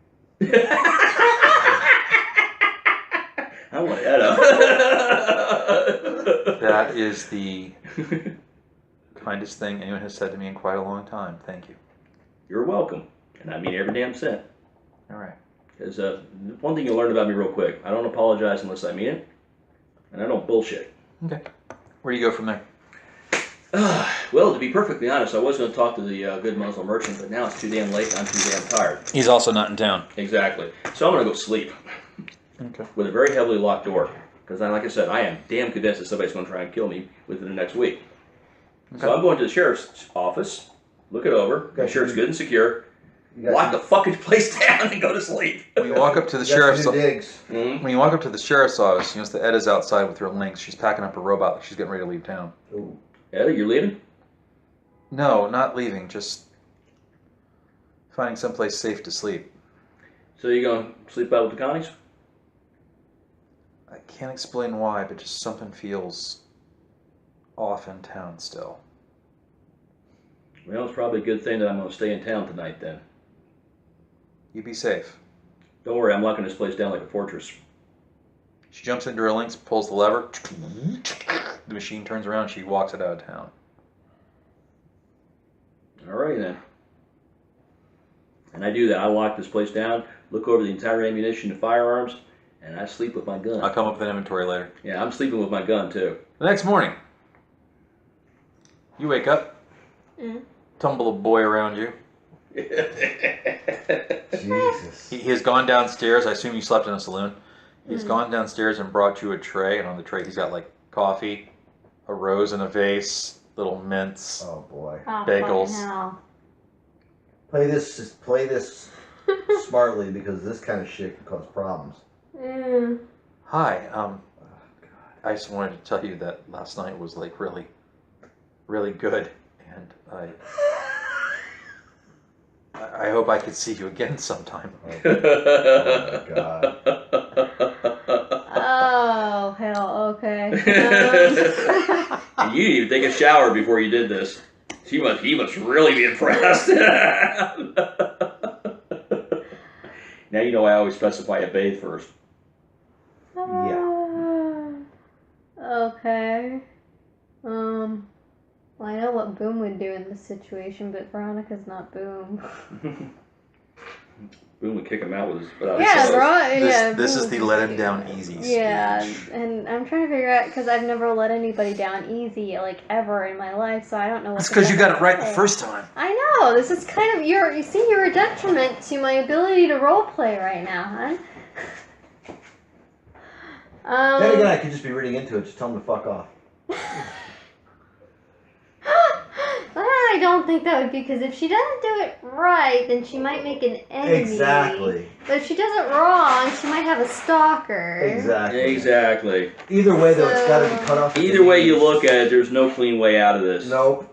I want Edda. that is the kindest thing anyone has said to me in quite a long time. Thank you. You're welcome. And I mean every damn cent. All right. Because one thing you learned about me real quick, I don't apologize unless I mean it. And I don't bullshit. Okay. Where do you go from there? Well, to be perfectly honest, I was going to talk to the good Muslim merchant, but now it's too damn late and I'm too damn tired. He's also not in town. Exactly. So I'm going to go sleep Okay. with a very heavily locked door. Because like I said, I am damn convinced that somebody's going to try and kill me within the next week. Okay. So I'm going to the sheriff's office, look it over, make sure it's good and secure, You got lock some- the fucking place down and go to sleep. When you walk up to the you got sheriff's some new office, digs. Mhm. when you walk up to the sheriff's office, you notice that Edda's outside with her links. She's packing up her robot like she's getting ready to leave town. Ooh. Eddie, you're leaving? No, not leaving. Just finding someplace safe to sleep. So you going to sleep out with the Connies? I can't explain why, but just something feels off in town still. Well, it's probably a good thing that I'm going to stay in town tonight then. You be safe. Don't worry, I'm locking this place down like a fortress. She jumps into her links, pulls the lever. The machine turns around. She walks it out of town. Alrighty then. And I do that. I lock this place down, look over the entire ammunition and firearms, and I sleep with my I'll gun. come up with an inventory later. Yeah, I'm sleeping with my gun too. The next morning, you wake up, tumble a boy around you. Jesus. He has gone downstairs. I assume you slept in a saloon. He's gone downstairs and brought you a tray, and on the tray he's got like coffee, a rose in a vase, little mints. Oh boy. Oh, Bagels. fucking hell. Play this smartly because this kind of shit can cause problems. Mm. Hi, I just wanted to tell you that last night was like really, really good, and I hope I could see you again sometime. Oh my god. Oh, hell, okay. And you didn't even take a shower before you did this. He must really be impressed. Now you know I always specify a bathe first. Okay. Well, I know what Boom would do in this situation, but Veronica's not Boom. Boom would kick him out with his. Without Yeah, his clothes. bro. Yeah. This Boom is the would let do him down that. easy Yeah, speech. and I'm trying to figure out because I've never let anybody down easy, like ever in my life, so I don't know what. That's to because you got it right say. the first time. I know. This is kind of you see, you're a detriment to my ability to role play right now, huh? Then again, I could just be reading into it. Just tell them to fuck off. I don't think that would be because if she doesn't do it right, then she might make an enemy. Exactly. But if she does it wrong, she might have a stalker. Exactly. Exactly. Either way, though, it's got to be cut off. at Either the way you knees. look at it, there's no clean way out of this. Nope.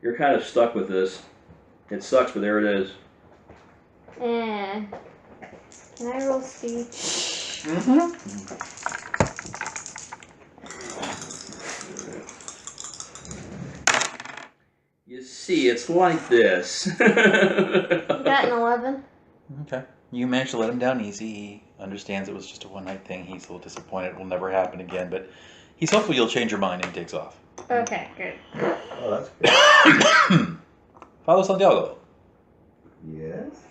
You're kind of stuck with this. It sucks, but there it is. Can I roll speech? You see, it's like this. Got an 11. Okay. You managed to let him down easy. He understands it was just a one-night thing. He's a little disappointed it will never happen again, but he's hopeful you'll change your mind and he takes off. Okay, good. Oh, that's good. Father Santiago, Yes.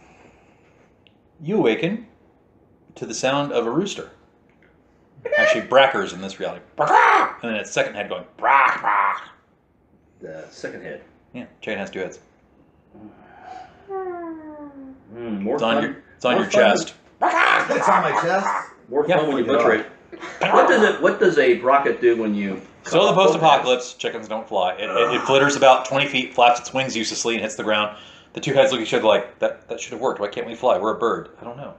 you awaken to the sound of a rooster. Actually, brackers in this reality. And then its second head going. The second head. Yeah, chain has 2 heads. More It's on fun. your, it's on More your fun. chest. It's on my chest. More Yeah. fun when you butcher it. What does a rocket do when you? So the post-apocalypse, chickens don't fly. It flitters about 20 feet, flaps its wings uselessly, and hits the ground. The 2 heads look at each other like, that should have worked. Why can't we fly? We're a bird. I don't know.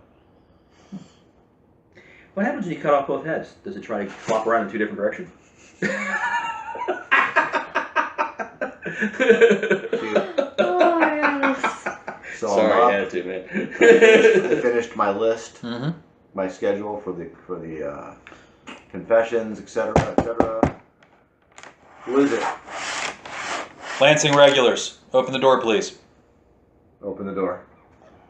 What happens when you cut off both heads? Does it try to flop around in 2 different directions? Oh my goodness. So Sorry, I'm I up. had to, man. I finished my list, Mm-hmm. my schedule for the confessions, etc., etc. Who is it? Lansing regulars, open the door, please. Open the door.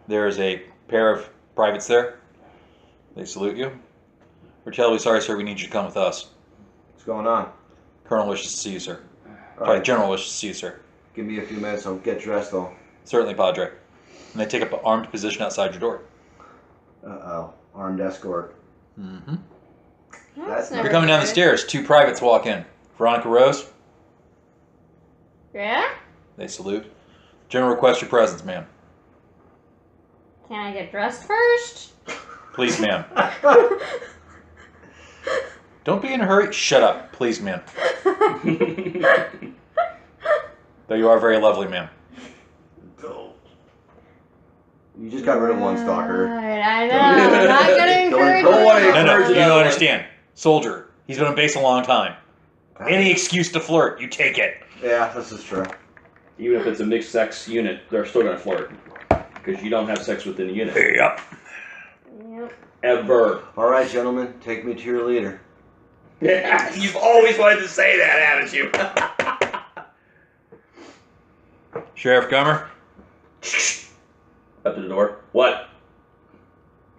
There's a pair of privates there. They salute you. We're terribly sorry, sir. We need you to come with us. What's going on? Colonel wishes to see you, sir. All Sorry, right. General wishes to see you, sir. Give me a few minutes. I'll get dressed though. Certainly, Padre. And they take up an armed position outside your door. Uh-oh. Armed escort. Mm-hmm. That's You're You're never coming down the good. stairs. 2 privates walk in. Veronica Rose, Yeah? they salute. General requests your presence, ma'am. Can I get dressed first? Please, ma'am. Don't be in a hurry. Shut up. Please, ma'am. Though you are very lovely, ma'am. You just got rid of one stalker. I know. I'm not gonna encourage Don't worry. it. No, Encourage you it that don't way. understand. Soldier. He's been on base a long time. Any excuse to flirt, you take it. Yeah, this is true. Even if it's a mixed sex unit, they're still gonna flirt. Because you don't have sex within the unit. Yep. Yep. Ever. All right, gentlemen, take me to your leader. You've always wanted to say that, haven't you? Sheriff Gummer, Up to the door. What?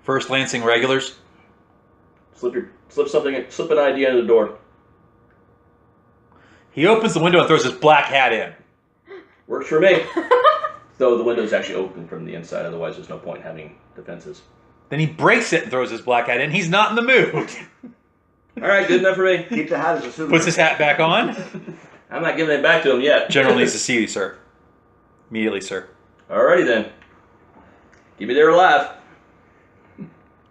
First Lansing regulars. Slip an ID under the door. He opens the window and throws his black hat in. Works for me. Though the window's actually open from the inside, otherwise there's no point in having defenses. Then he breaks it and throws his black hat in. He's not in the mood. Alright, good enough for me. Keep the hat as a souvenir. Puts his hat back on. I'm not giving it back to him yet. General needs to see you, sir. Immediately, sir. Alrighty then. Keep me there alive.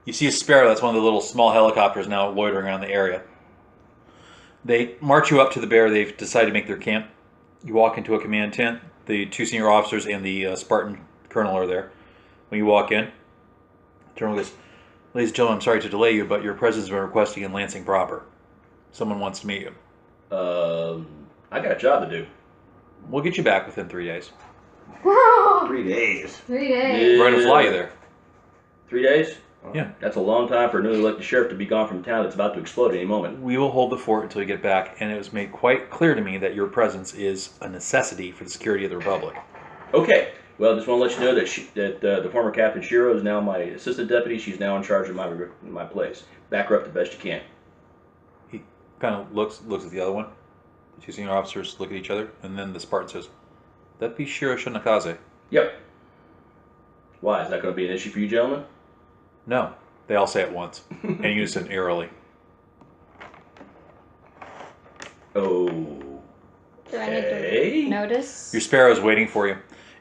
You see a Sparrow. That's one of the little small helicopters now loitering around the area. They march you up to the bear. They've decided to make their camp. You walk into a command tent. The 2 senior officers and the Spartan colonel are there. When you walk in, the general goes, "Ladies and gentlemen, I'm sorry to delay you, but your presence has been requested in Lansing proper. Someone wants to meet you. I got a job to do. We'll get you back within 3 days. 3 days. 3 days. We're going to fly you there." 3 days? Yeah. That's a long time for a newly elected sheriff to be gone from a town that's about to explode at any moment. We will hold the fort until you get back, and it was made quite clear to me that your presence is a necessity for the security of the Republic. Okay. Well, just want to let you know that the former Captain Shiro is now my assistant deputy. She's now in charge of my place. Back her up the best you can. He kind of looks at the other one. The 2 senior officers look at each other, and then the Spartan says, "That be Shiro Shinakaze." Yep. Why? Is that going to be an issue for you gentlemen? No. They all say it once, in unison, eerily. Oh. Do I need Okay. to notice? Your Sparrow's waiting for you,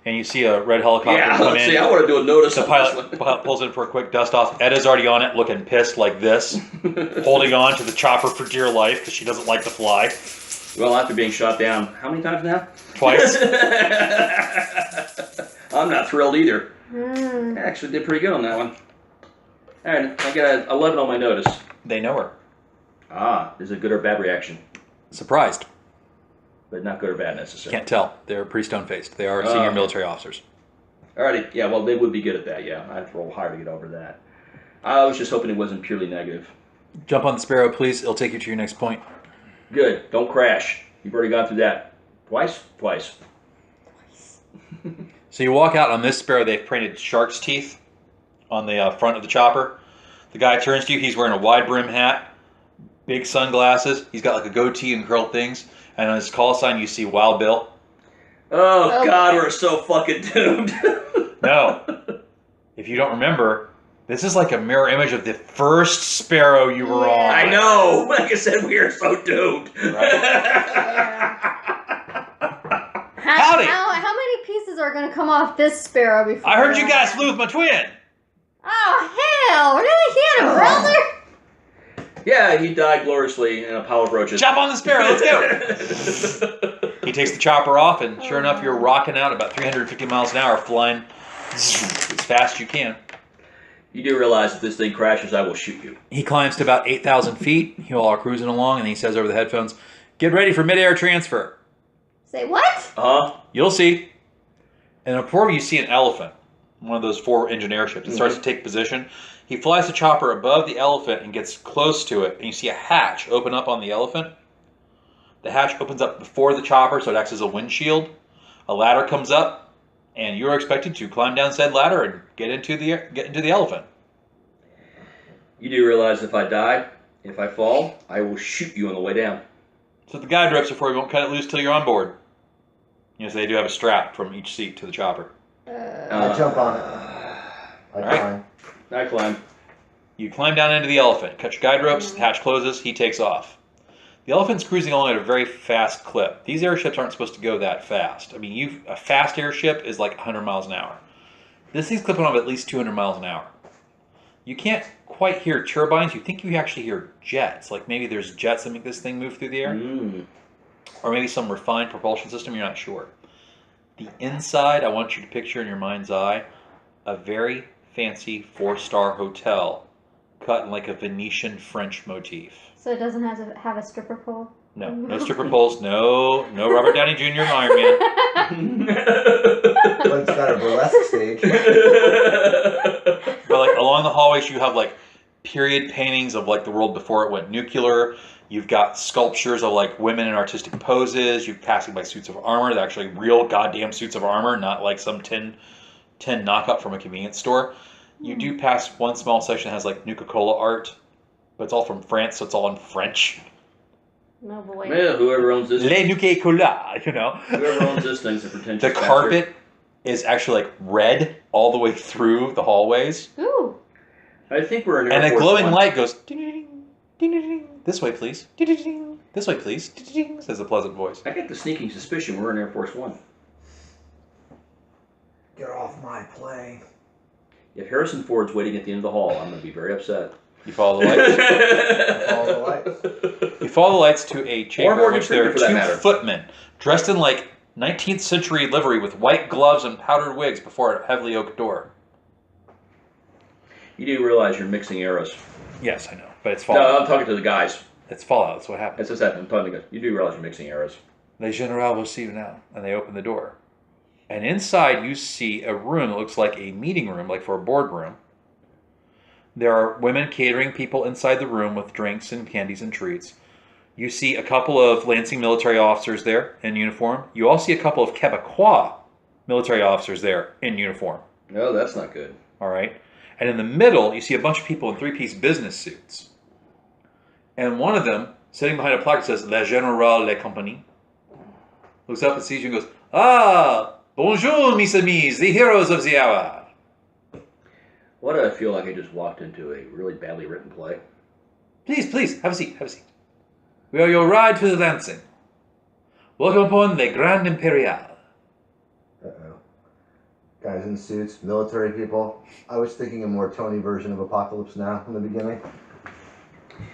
and you see a red helicopter Yeah, come let's in. see. I want to do a notice. The on pilot this one. pulls in for a quick dust off. Edda's already on it, looking pissed like this, holding on to the chopper for dear life because she doesn't like to fly. Well, after being shot down, how many times now? Twice. I'm not thrilled either. Hmm. I actually did pretty good on that one. Alright, I got an 11 on my notice. They know her. Ah, is it good or bad reaction? Surprised. But not good or bad necessarily. Can't tell. They're pretty stone-faced. They are senior military officers. Alrighty, yeah, well, they would be good at that, yeah. I have to roll hard to get over that. I was just hoping it wasn't purely negative. Jump on the Sparrow, please. It'll take you to your next point. Good, don't crash. You've already gone through that. Twice? Twice. So you walk out on this Sparrow. They've printed shark's teeth on the front of the chopper. The guy turns to you. He's wearing a wide brim hat, big sunglasses. He's got like a goatee and curled things. And on his call sign, you see Wild Bill. Oh, God, we're so fucking doomed. No. If you don't remember, This is like a mirror image of the first Sparrow you were Yeah. on. I know. Like I said, we are so doomed. Howdy. How many pieces are going to come off this Sparrow before? I heard you guys flew with my twin. Oh, hell. Really? He had a brother? Yeah, he died gloriously in Apollo brooches. Chop on the Sparrow, let's go. He takes the chopper off, and sure enough, you're rocking out about 350 miles an hour, flying as fast as you can. You do realize if this thing crashes, I will shoot you. He climbs to about 8,000 feet. You all are cruising along, and he says over the headphones, "Get ready for mid-air transfer." Say what? You'll see. And before you see an elephant, one of those 4 engine airships. It starts to take position. He flies the chopper above the elephant and gets close to it, and you see a hatch open up on the elephant. The hatch opens up before the chopper, so it acts as a windshield. A ladder comes up, and you are expected to climb down said ladder and get into the elephant. You do realize if I die, if I fall, I will shoot you on the way down. So the guide ropes before you won't cut it loose till you're on board. Yes, they do have a strap from each seat to the chopper. I jump on it. I Alright. climb. I climb. You climb down into the elephant, cut your guide ropes, the hatch closes, he takes off. The elephant's cruising along at a very fast clip. These airships aren't supposed to go that fast. I mean, a fast airship is like 100 miles an hour. This thing's clipping off at least 200 miles an hour. You can't quite hear turbines. You think you actually hear jets. Like maybe there's jets that make this thing move through the air. Or maybe some refined propulsion system, you're not sure. The inside, I want you to picture in your mind's eye a very fancy 4-star hotel cut in like a Venetian French motif. So it doesn't have a stripper pole? No stripper poles, no Robert Downey Jr. and Iron Man. But it's got a burlesque stage. But like along the hallways, you have like period paintings of like the world before it went nuclear. You've got sculptures of like women in artistic poses. You're passing by suits of armor. They're actually real goddamn suits of armor, not like some tin knockup from a convenience store. You do pass one small section that has like Nuka-Cola art, but it's all from France, so it's all in French. No boy. Yeah, whoever owns this, Les Nuka-Cola, you know. whoever owns this thing's a pretentious The bastard. carpet is actually like red all the way through the hallways. Ooh. I think we're in Air And a Force glowing One. light goes, ding, ding, ding, ding, ding. This way, please. Ding, ding, ding. This way, please. Ding, ding, ding, says a pleasant voice. I get the sneaking suspicion we're in Air Force One. Get off my plane. If Harrison Ford's waiting at the end of the hall, I'm going to be very upset. You follow the lights. Follow the lights. You follow the lights to a chamber in Morgan which there are Freeman, for that 2 matter. footmen dressed in like 19th century livery with white gloves and powdered wigs before a heavily oaked door. You do realize you're mixing eras. Yes, I know, but it's No, Fallout. I'm talking to the guys. It's Fallout. That's what happens. That's what's happening. I'm talking to the guys. You do realize you're mixing eras. Le General will see you now. And they open the door. And inside you see a room that looks like a meeting room, like for a boardroom. There are women catering people inside the room with drinks and candies and treats. You see a couple of Lansing military officers there in uniform. You also see a couple of Quebecois military officers there in uniform. No, that's not good. All right. And in the middle, you see a bunch of people in 3-piece business suits. And one of them, sitting behind a placard, says, Le Général Le Compagnie. Looks up and sees you and goes, Ah, bonjour, mes amis, the heroes of the hour. Why do I feel like I just walked into a really badly written play? Please, have a seat, have a seat. We are your ride to the Lansing. Welcome upon the Grand Imperial. Uh-oh. Guys in suits, military people. I was thinking a more Tony version of Apocalypse Now in the beginning.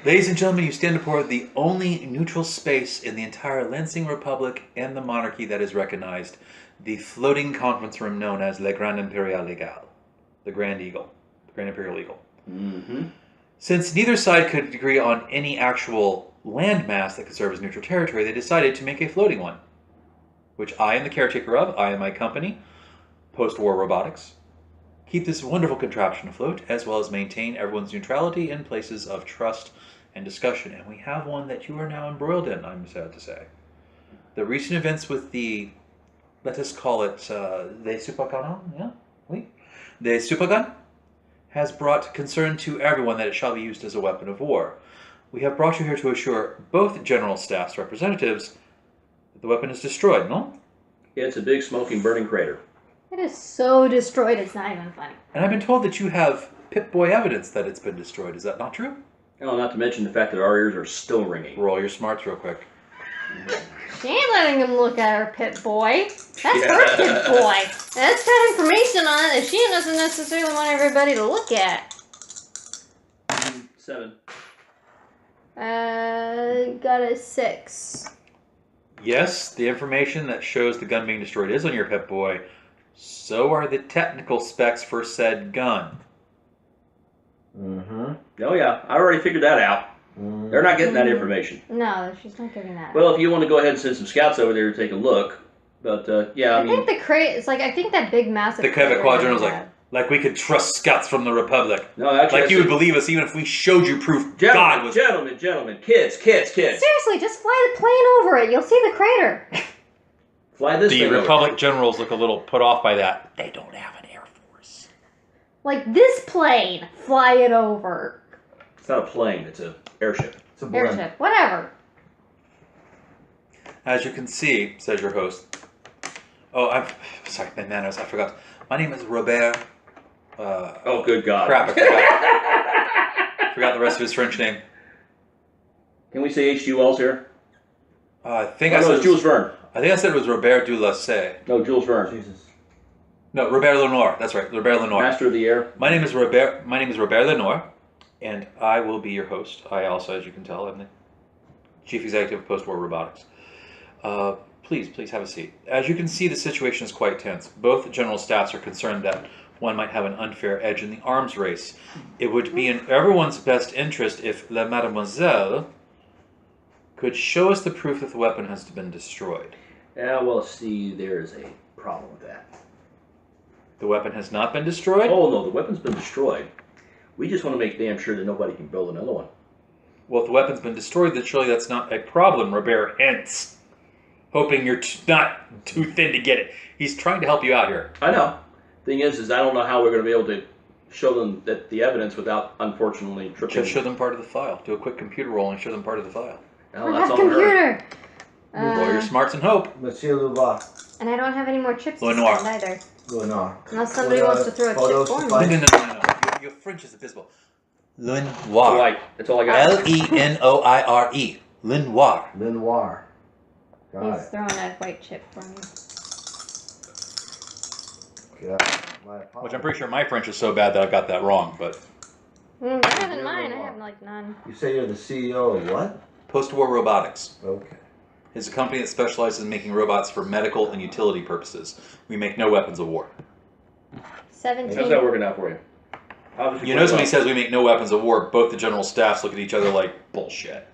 Ladies and gentlemen, you stand before the only neutral space in the entire Lansing Republic and the monarchy that is recognized, the floating conference room known as Le Grand Imperial Legal, the Grand Eagle, the Grand Imperial Eagle. Mm-hmm. Since neither side could agree on any actual landmass that could serve as neutral territory, they decided to make a floating one, which I am the caretaker of. I and my company, Post-War Robotics, keep this wonderful contraption afloat, as well as maintain everyone's neutrality in places of trust and discussion. And we have one that you are now embroiled in, I'm sad to say. The recent events with the, let us call it, the Supercanon, yeah? Oui? The Supergun has brought concern to everyone that it shall be used as a weapon of war. We have brought you here to assure both General Staff's representatives that the weapon is destroyed, no? Yeah, it's a big smoking, burning crater. It is so destroyed, it's not even funny. And I've been told that you have Pip-Boy evidence that it's been destroyed. Is that not true? Oh, not to mention the fact that our ears are still ringing. Roll your smarts real quick. She ain't letting him look at her Pip-Boy. That's her Pip-Boy. That's got information on it that she doesn't necessarily want everybody to look at. 7. Got a 6. Yes, the information that shows the gun being destroyed is on your Pip-Boy. So are the technical specs for said gun. Mm-hmm. Oh yeah, I already figured that out. They're not getting that information. No, she's not getting that. Well, if you want to go ahead and send some scouts over there to take a look, but yeah, I mean, think the crate. It's like I think that big massive. The Quebec crate Quadrant was they have. like we could trust scouts from the Republic. no, actually, Like you would believe us even if we showed you proof God was... Gentlemen, kids. Seriously, just fly the plane over it. You'll see the crater. Fly this The thing over. Republic generals look a little put off by that. They don't have an air force. Like this plane, fly it over. It's not a plane; it's an airship. It's a blend. Airship, whatever. As you can see, says your host. Oh, I'm sorry, my manners. I forgot. My name is Robert. Oh, good God! Crap, I forgot. Forgot the rest of his French name. Can we say H.G. Wells here? I think Oh, I no, said it's Jules Verne. I think I said it was Robert Dulassay. No, Jules Verne, Jesus. No, Robert Lenoir. That's right, Robert Lenoir. Master of the Air. My name is Robert Lenoir, and I will be your host. I also, as you can tell, am the chief executive of Post-War Robotics. Please have a seat. As you can see, the situation is quite tense. Both general staffs are concerned that one might have an unfair edge in the arms race. It would be in everyone's best interest if La Mademoiselle could show us the proof that the weapon has been destroyed. Yeah, well, see, there's a problem with that. The weapon has not been destroyed? Oh no, the weapon's been destroyed. We just want to make damn sure that nobody can build another one. Well, if the weapon's been destroyed, then surely that's not a problem, Robert hints. Hoping you're not too thin to get it. He's trying to help you out here. I know. Thing is I don't know how we're going to be able to show them that the evidence without, unfortunately, tripping. Just show them part of the file. Do a quick computer roll and show them part of the file. No, I that's have on her. computer. Roll your smarts and hope. Monsieur Louva. And I don't have any more chips to Lenoir. spend either. Lenoir. Unless somebody wants to throw a Photos chip for to me. No. Your French is abysmal. Lenoir. Right. That's all I got. Lenoire. Lenoir. Lenoir. Got He's it. throwing a white chip for me. Yeah. My apologies. Which I'm pretty sure my French is so bad that I've got that wrong, but... Better than mine. I have like none. You say you're the CEO of what? Post-War Robotics Okay. is a company that specializes in making robots for medical and utility purposes. We make no weapons of war. 17. How's that working out for you? Obviously You notice when he says we make no weapons of war, both the general staffs look at each other like, bullshit.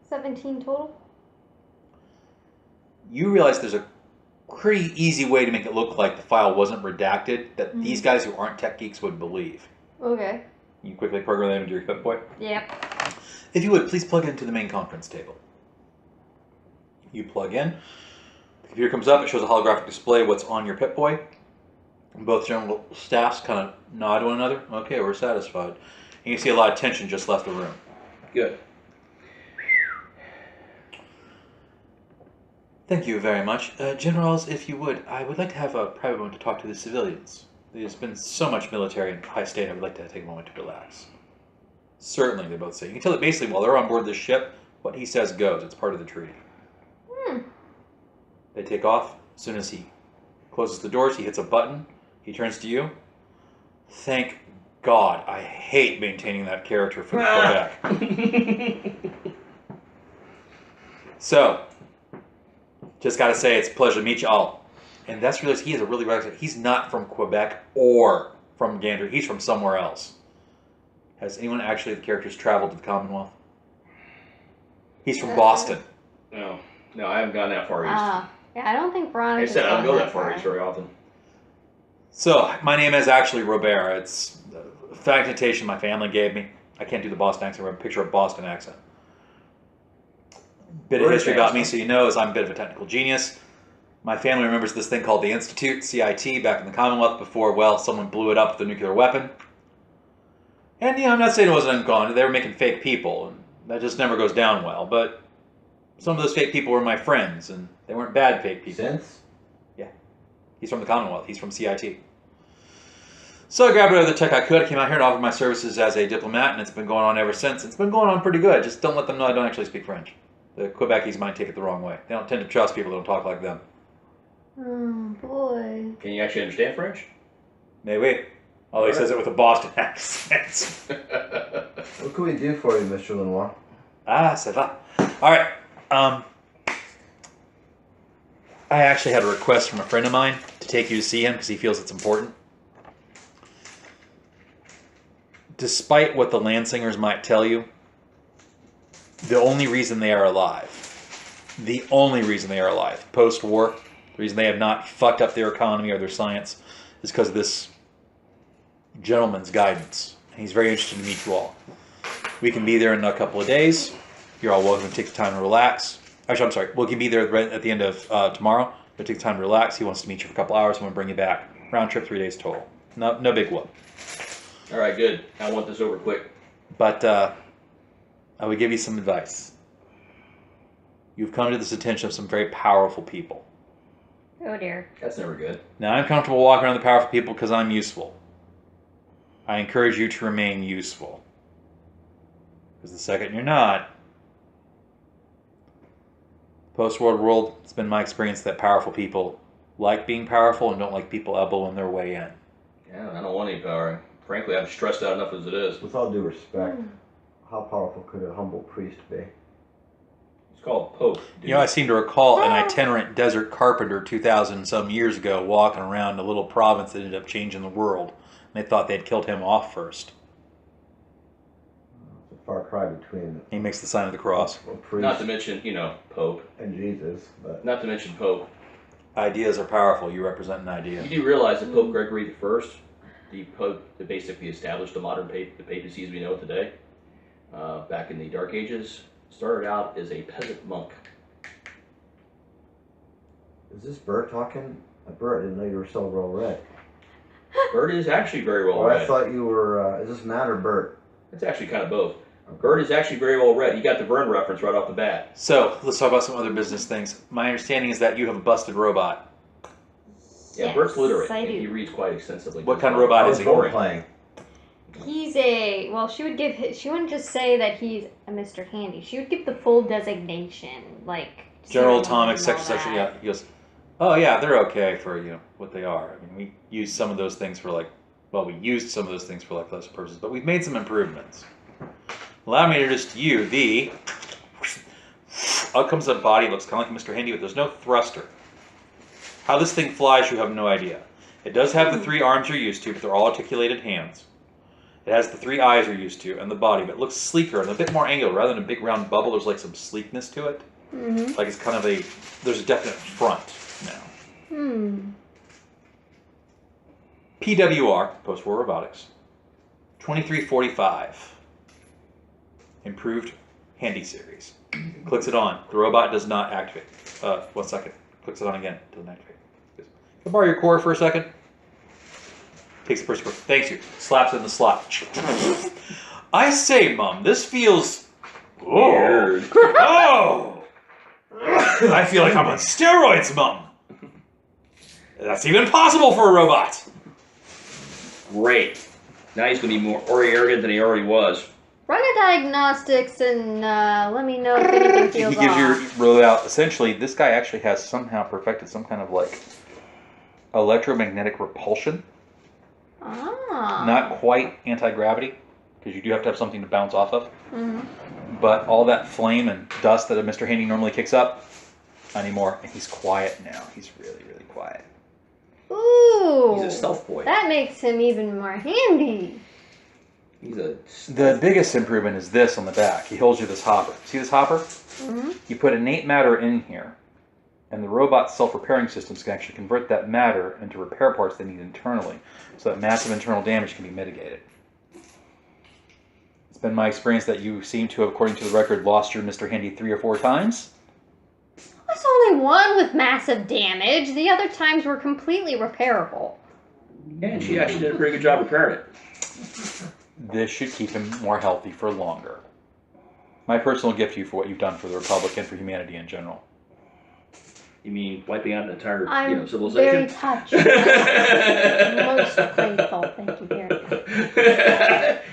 17 total. You realize there's a pretty easy way to make it look like the file wasn't redacted that these guys who aren't tech geeks would believe. Okay. You quickly program them into your Pip-Boy. Yep. If you would, please plug into the main conference table. You plug in. The computer comes up. It shows a holographic display of what's on your Pip-Boy. Both general staffs kind of nod to one another. Okay, we're satisfied. And you see a lot of tension just left the room. Good. Thank you very much. Generals, if you would, I would like to have a private moment to talk to the civilians. There's been so much military and high state, I would like to take a moment to relax. Certainly, they both say. You can tell that basically while they're on board this ship, what he says goes. It's part of the treaty. They take off. As soon as he closes the doors, he hits a button. He turns to you. Thank God. I hate maintaining that character for the Quebec. So, just got to say, it's a pleasure to meet you all. And that's realized he is a really right. He's not from Quebec or from Gander. He's from somewhere else. Has anyone actually, the characters, traveled to the Commonwealth? He's from Boston. No, I haven't gone that far east. Yeah, I don't think Like Veronica. I said, I don't go that far east very often. So, my name is actually Robert. It's a fragmentation my family gave me. I can't do the Boston accent. I have a picture of Boston accent. Bit of British history about me, accent. so you know, is I'm a bit of a technical genius. My family remembers this thing called the Institute, CIT, back in the Commonwealth before, well, someone blew it up with a nuclear weapon. And, you know, I'm not saying it wasn't uncommon. They were making fake people, and that just never goes down well. But some of those fake people were my friends, and they weren't bad fake people. Since? He's from the Commonwealth. He's from CIT. So I grabbed whatever tech I could. I came out here and offered my services as a diplomat, and it's been going on ever since. It's been going on pretty good. Just don't let them know I don't actually speak French. The Quebeckies might take it the wrong way. They don't tend to trust people that don't talk like them. Oh boy. Can you actually understand French? Maybe. Oh, he says it with a Boston accent. What can we do for you, Mr. Lenoir? Ah, ça va. All right. I actually had a request from a friend of mine to take you to see him because he feels it's important. Despite what the Lansingers might tell you, the only reason they are alive, post-war, the reason they have not fucked up their economy or their science is because of this gentleman's guidance. He's very interested to meet you all. We can be there in a couple of days. You're all welcome to take the time to relax. Actually, I'm sorry. We can be there at the end of tomorrow. But take the time to relax. He wants to meet you for a couple hours and we'll bring you back. Round trip, 3 days total. No big whoop. All right, good. I want this over quick. But I would give you some advice. You've come to this attention of some very powerful people. Oh dear. That's never good. Now, I'm comfortable walking around the powerful people because I'm useful. I encourage you to remain useful. Because the second you're not, post-war world, it's been my experience that powerful people like being powerful and don't like people elbowing their way in. Yeah, I don't want any power. Frankly, I'm stressed out enough as it is. With all due respect, how powerful could a humble priest be? It's called Pope. Dude. You know, I seem to recall an itinerant desert carpenter 2,000 some years ago walking around a little province that ended up changing the world. And they thought they'd killed him off first. It's a far cry between He makes the sign of the cross. a priest Not to mention, Pope. and Jesus, but Not to mention Pope. Ideas are powerful. You represent an idea. You do realize that Pope Gregory I, the Pope that basically established the modern the papacy as we know it today, back in the Dark Ages, started out as a peasant monk. is this Bert talking? Bert, I didn't know you were so well read. Bert is actually very well Or I read. thought you were, is this Matt or Bert? It's actually kind of both. Bert is actually very well read. He got the Verne reference right off the bat. So, let's talk about some other business things. My understanding is that you have a busted robot. Yeah, Yes, Bert's literate. I do. He reads quite extensively. What kind of robot I is was he? role playing. He's she wouldn't just say that he's a Mr. Handy. She would give the full designation, like General ceremonies Atomic, and all section. that. Yeah, he goes, oh yeah, they're okay for what they are. I mean, we use some of those things for we used some of those things for lesser purposes, but we've made some improvements. Allow me to introduce to you the. Out comes a body, looks kind of like Mr. Handy, but there's no thruster. How this thing flies, you have no idea. It does have the 3 arms you're used to, but they're all articulated hands. It has the 3 eyes you're used to, and the body, but it looks sleeker and a bit more angular. Rather than a big round bubble, there's like some sleekness to it. Mm-hmm. Like it's kind of there's a definite front now. PWR, post-war robotics, 2345, improved Handy series. Clicks it on. The robot does not activate. 1 second. Clicks it on again. Doesn't activate. Can I borrow your core for a second? Takes the first core. Thanks you. Slaps it in the slot. I say, Mum, this feels Weird. Oh! I feel like I'm on steroids, Mum. That's even possible for a robot. Great. Now he's going to be more arrogant than he already was. Run a diagnostics and let me know if anything feels He gives off. your rollout. Essentially, this guy actually has somehow perfected some kind of electromagnetic repulsion. Ah. Not quite anti-gravity, because you do have to have something to bounce off of. Mm-hmm. But all that flame and dust that a Mr. Handy normally kicks up, not anymore. And he's quiet now. He's really, really quiet. Ooh. He's a stealth boy. That makes him even more handy. He's a The biggest improvement is this on the back. He holds you this hopper. See this hopper? Mm-hmm. You put innate matter in here, and the robot's self-repairing systems can actually convert that matter into repair parts they need internally, so that massive internal damage can be mitigated. It's been my experience that you seem to have, according to the record, lost your Mr. Handy 3 or 4 times. There's only one with massive damage. The other times were completely repairable. and she actually did a pretty good job repairing it. This should keep him more healthy for longer. My personal gift to you for what you've done for the Republic and for humanity in general. You mean wiping out an entire, I'm civilization? very touched. Most grateful. Thank you very much.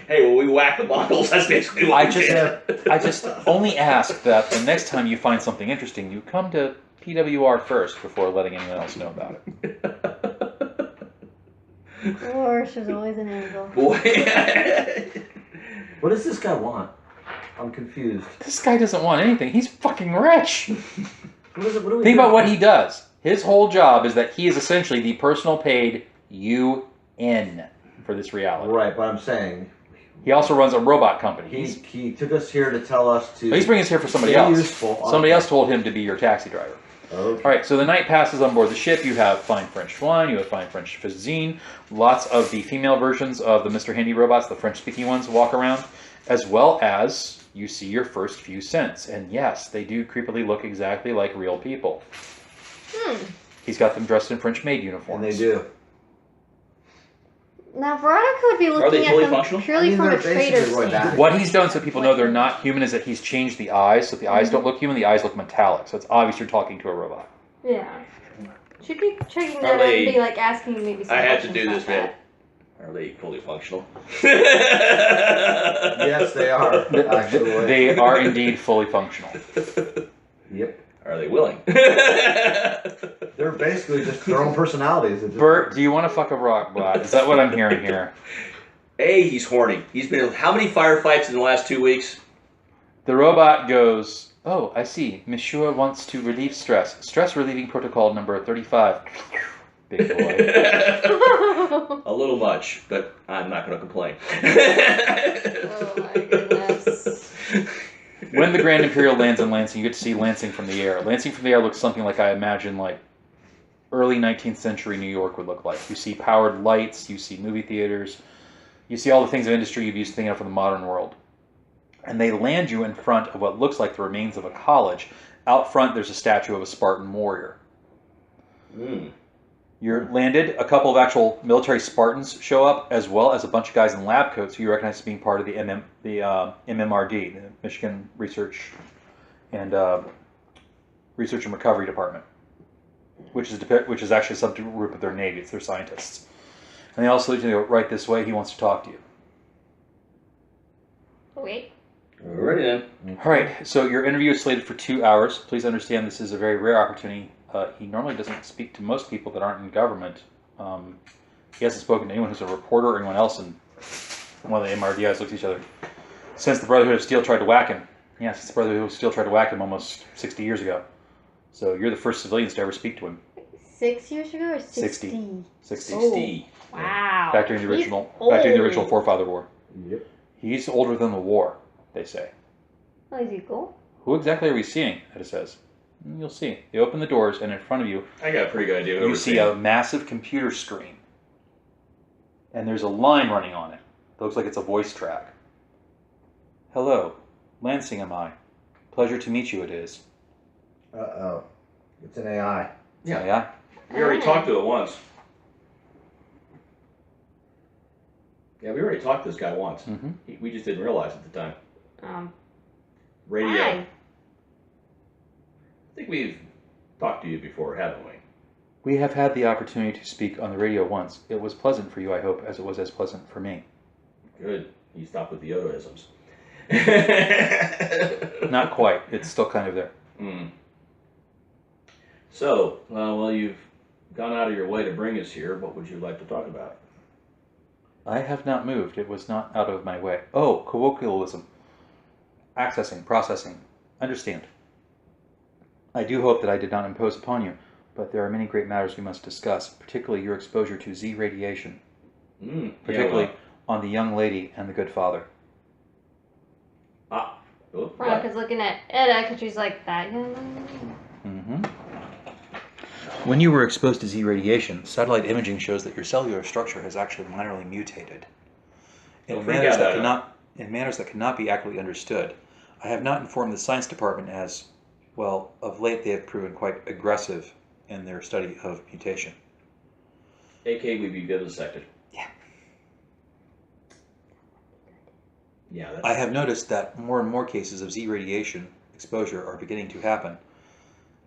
Hey, well, we whack the Mongols. That's basically what I we just, did. I just only ask that the next time you find something interesting, you come to PWR first before letting anyone else know about it. Or there's always an angle. Boy. What does this guy want? I'm confused. This guy doesn't want anything. He's fucking rich. What is it? What do we Think do? about what he does. His whole job is that he is essentially the personal paid UN for this reality. Right, but I'm saying He also runs a robot company. he took us here to tell us to. He's bringing us here for somebody stay else. useful. Somebody else told him to be your taxi driver. Okay. All right, so the night passes on board the ship. You have fine French wine, you have fine French cuisine, lots of the female versions of the Mr. Handy robots, the French-speaking ones, walk around, as well as you see your first few scents. And yes, they do creepily look exactly like real people. He's got them dressed in French maid uniforms. And they do. Now, Veronica would be Are they looking at fully them functional? purely from they're a trader basically Roy standpoint. Batty. What he's done so people know they're not human is that he's changed the eyes, so the eyes don't look human, the eyes look metallic. So it's obvious you're talking to a robot. Yeah. Should be checking Are that out they- and be like asking maybe some I had to questions do this, about man. Are they fully functional? Yes, they are. Actually. They are indeed fully functional. Yep. Are they willing? They're basically just their own personalities. It's just- Bert, do you want to fuck a robot? Is that what I'm hearing here? A, he's horny. He's been in how many firefights in the last 2 weeks? The robot goes, oh, I see. Monsieur wants to relieve stress. Stress relieving protocol number 35. Big boy. that. A little much, but I'm not going to complain. Oh my goodness. When the Grand Imperial lands in Lansing, you get to see Lansing from the air. Lansing from the air looks something like I imagine like early 19th century New York would look like. You see powered lights, you see movie theaters, you see all the things of industry you've used to think of from the modern world. And they land you in front of what looks like the remains of a college. Out front, there's a statue of a Spartan warrior. Mm. You're landed, a couple of actual military Spartans show up, as well as a bunch of guys in lab coats who you recognize as being part of the MMRD, the Michigan Research and Recovery Department, which is actually a subgroup of their Navy. It's their scientists. And they also go, right this way, he wants to talk to you. Wait. Alrighty then. All right, so your interview is slated for 2 hours. Please understand this is a very rare opportunity. He normally doesn't speak to most people that aren't in government. He hasn't spoken to anyone who's a reporter or anyone else, and one of the MRDIs looks at each other. Since the Brotherhood of Steel tried to whack him. Yeah, since the Brotherhood of Steel tried to whack him almost 60 years ago. So you're the first civilians to ever speak to him. 6 years ago or 60? 60. 60. Wow. Back during the He's original old. Forefather War. Yep. He's older than the war, they say. Oh, is he cool? Who exactly are we seeing? It says. You'll see. They open the doors, and in front of you, I got a pretty good idea. you see a massive computer screen. And there's a line running on it. It looks like it's a voice track. Hello, Lansing am I. Pleasure to meet you it is. Uh-oh. It's an AI. Yeah. Yeah. We already talked to it once. Yeah, we already talked to this guy once. Mm-hmm. We just didn't realize at the time. Radio. Hi. I think we've talked to you before, haven't we? We have had the opportunity to speak on the radio once. It was pleasant for you, I hope, as it was as pleasant for me. Good. You stopped with the Yoda-isms. Not quite. It's still kind of there. Mm. So, well, you've gone out of your way to bring us here. What would you like to talk about? I have not moved. It was not out of my way. Oh, colloquialism. Accessing, processing. Understand. I do hope that I did not impose upon you, but there are many great matters we must discuss, particularly your exposure to Z radiation, particularly on the young lady and the good father. Veronica's looking at Edda because she's like, that young lady? Mm-hmm. When you were exposed to Z radiation, satellite imaging shows that your cellular structure has actually minorly mutated in manners that cannot be accurately understood. I have not informed the science department as, well, of late they have proven quite aggressive in their study of mutation. AK would be vivisected. Yeah. Yeah, I have noticed that more and more cases of Z radiation exposure are beginning to happen.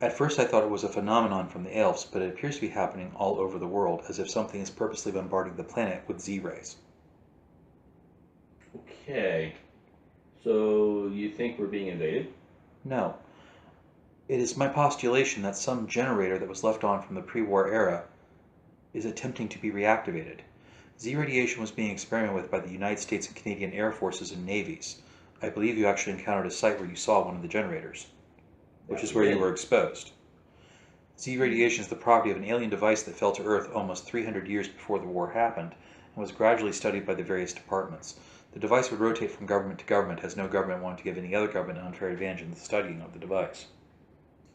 At first I thought it was a phenomenon from the elves, but it appears to be happening all over the world, as if something is purposely bombarding the planet with Z-rays. Okay. So you think we're being invaded? No. It is my postulation that some generator that was left on from the pre-war era is attempting to be reactivated. Z-radiation was being experimented with by the United States and Canadian Air Forces and Navies. I believe you actually encountered a site where you saw one of the generators, which is where you were exposed. Z-radiation is the property of an alien device that fell to Earth almost 300 years before the war happened and was gradually studied by the various departments. The device would rotate from government to government as no government wanted to give any other government an unfair advantage in the studying of the device.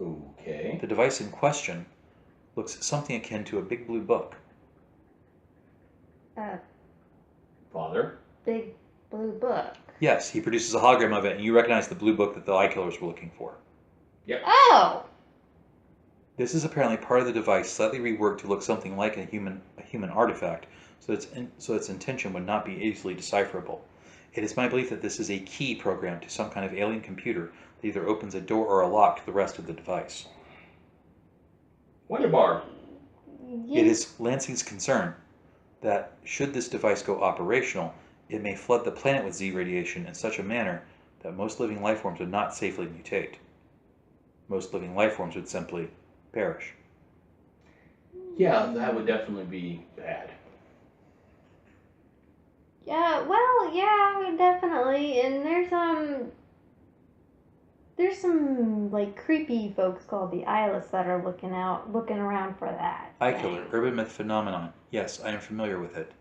Okay. The device in question looks something akin to a big blue book. Father? Big blue book. Yes, he produces a hologram of it, and you recognize the blue book that the Eye Killers were looking for. Oh! This is apparently part of the device, slightly reworked to look something like a human artifact, so its intention would not be easily decipherable. It is my belief that this is a key program to some kind of alien computer that either opens a door or a lock to the rest of the device. Wonder bar. It is Lansing's concern that should this device go operational, it may flood the planet with Z radiation in such a manner that most living life forms would not safely mutate. Most living life forms would simply perish. Yeah, that would definitely be bad. Yeah, well, yeah, definitely. And there's some like creepy folks called the Eyeless that are looking around for that. Eye thing. Killer, urban myth phenomenon. Yes, I am familiar with it.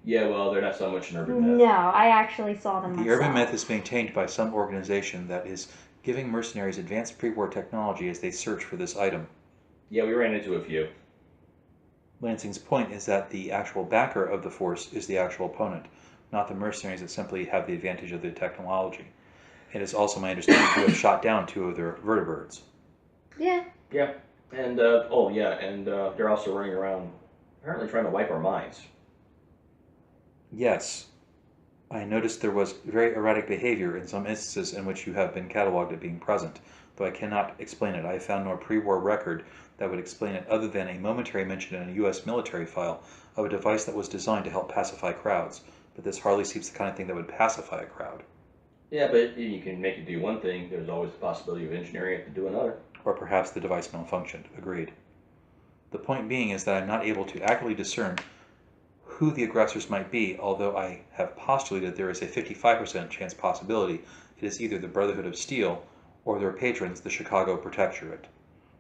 Yeah, well, they're not so much an urban myth. No, I actually saw them The myself. urban myth is maintained by some organization that is giving mercenaries advanced pre-war technology as they search for this item. Yeah, we ran into a few. Lansing's point is that the actual backer of the force is the actual opponent, not the mercenaries that simply have the advantage of the technology. It is also my understanding to have shot down 2 of their vertibirds. Yeah. Yeah, and they're also running around, apparently trying to wipe our minds. Yes, I noticed there was very erratic behavior in some instances in which you have been cataloged as being present, though I cannot explain it. I have found no pre-war record that would explain it other than a momentary mention in a U.S. military file of a device that was designed to help pacify crowds, but this hardly seems the kind of thing that would pacify a crowd. Yeah, but you can make it do one thing, there's always the possibility of engineering it to do another. Or perhaps the device malfunctioned. Agreed. The point being is that I'm not able to accurately discern who the aggressors might be, although I have postulated there is a 55% chance possibility it is either the Brotherhood of Steel or their patrons, the Chicago Protectorate.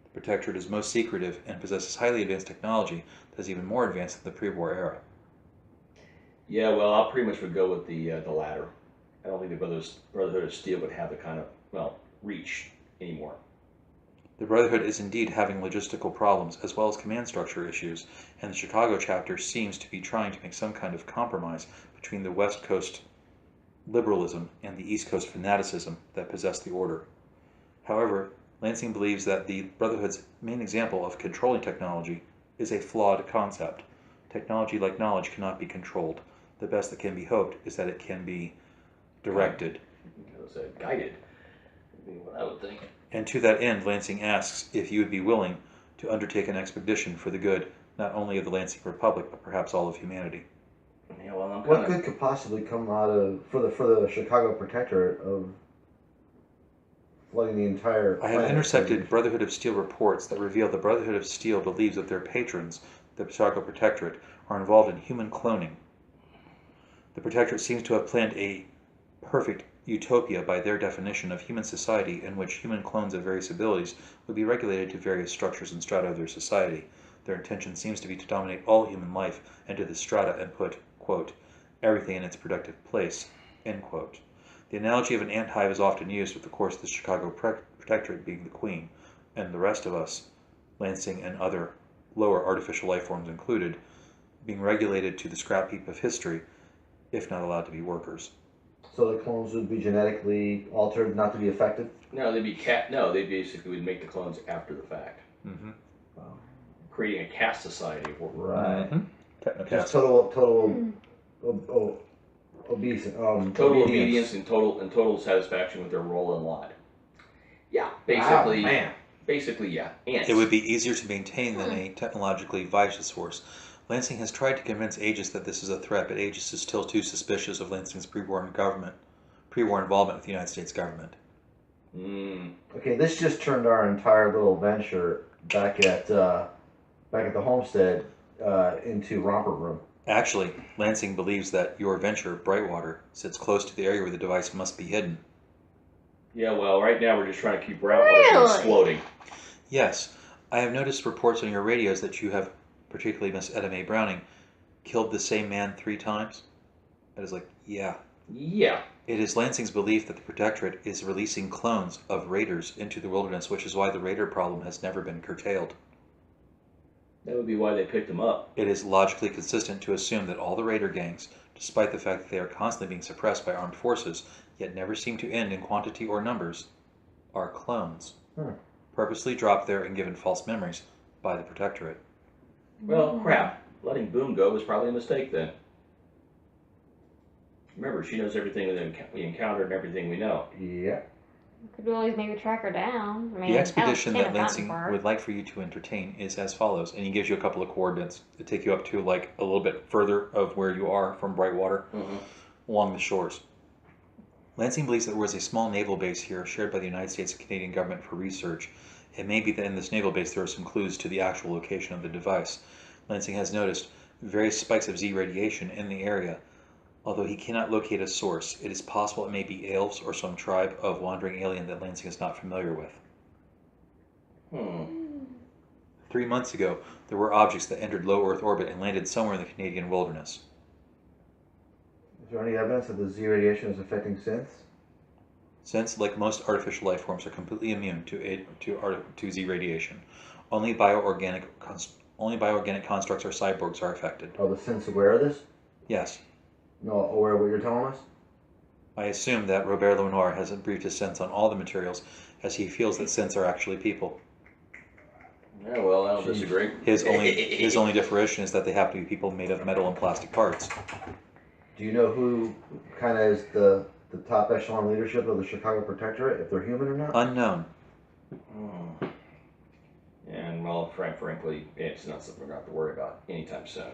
The Protectorate is most secretive and possesses highly advanced technology that is even more advanced than the pre-war era. Yeah, well, I pretty much would go with the latter. I don't think the Brotherhood of Steel would have the kind of, reach anymore. The Brotherhood is indeed having logistical problems as well as command structure issues, and the Chicago chapter seems to be trying to make some kind of compromise between the West Coast liberalism and the East Coast fanaticism that possess the order. However, Lansing believes that the Brotherhood's main example of controlling technology is a flawed concept. Technology, like knowledge, cannot be controlled. The best that can be hoped is that it can be directed. Guided, would be what I would think. And to that end, Lansing asks if you would be willing to undertake an expedition for the good, not only of the Lansing Republic, but perhaps all of humanity. Yeah, well, I'm What good could possibly come out of for the Chicago Protectorate of flooding the entire I have planet? intercepted Brotherhood of Steel reports that reveal the Brotherhood of Steel believes that their patrons, the Chicago Protectorate, are involved in human cloning. The Protectorate seems to have planned a perfect utopia by their definition of human society in which human clones of various abilities would be regulated to various structures and strata of their society. Their intention seems to be to dominate all human life into this strata and put, quote, everything in its productive place, end quote. The analogy of an ant hive is often used, with the course of the Chicago Protectorate being the queen, and the rest of us, Lansing and other lower artificial life forms included, being regulated to the scrap heap of history, if not allowed to be workers. So the clones would be genetically altered not to be affected? No, they basically would make the clones after the fact. Mm-hmm. Creating a caste society of workers. Right. Mm-hmm. Just total obedience. Total obedience and total satisfaction with their role and lot. Yeah, basically. Oh, man. basically, yeah, ants. It would be easier to maintain than a technologically vital source. Lansing has tried to convince Aegis that this is a threat, but Aegis is still too suspicious of Lansing's pre-war involvement with the United States government. Okay, this just turned our entire little venture back at the homestead into romper room. Actually, Lansing believes that your venture, Brightwater, sits close to the area where the device must be hidden. Yeah, well, right now we're just trying to keep Brightwater from Really? exploding. Yes, I have noticed reports on your radios that you have, particularly Miss Etta Mae Browning, killed the same man 3 times. That is like, yeah. Yeah. It is Lansing's belief that the Protectorate is releasing clones of raiders into the wilderness, which is why the raider problem has never been curtailed. That would be why they picked him up. It is logically consistent to assume that all the raider gangs, despite the fact that they are constantly being suppressed by armed forces, yet never seem to end in quantity or numbers, are clones, purposely dropped there and given false memories by the Protectorate. Well, crap. Letting Boom go was probably a mistake then. Remember, she knows everything that we encountered and everything we know. Yeah. Could always maybe track her down. I mean, The expedition hell, that Lansing would like for you to entertain is as follows, and he gives you a couple of coordinates to take you up to like a little bit further of where you are from Brightwater along the shores. Lansing believes that there was a small naval base here shared by the United States and Canadian government for research. It may be that in this naval base there are some clues to the actual location of the device. Lansing has noticed various spikes of Z radiation in the area. Although he cannot locate a source, it is possible it may be elves or some tribe of wandering alien that Lansing is not familiar with. 3 months ago, there were objects that entered low Earth orbit and landed somewhere in the Canadian wilderness. Is there any evidence that the Z radiation is affecting synths? Synths, like most artificial life forms, are completely immune to Z radiation. Only bioorganic constructs or cyborgs are affected. Are the synths aware of this? Yes. No, aware of what you're telling us? I assume that Robert Lenoir hasn't briefed his synths on all the materials, as he feels that synths are actually people. Yeah, well, I don't disagree. His only differentiation is that they have to be people made of metal and plastic parts. Do you know who kind of is the top echelon leadership of the Chicago Protectorate, if they're human or not? Unknown. And, well, frankly, it's not something we're going to have to worry about anytime soon.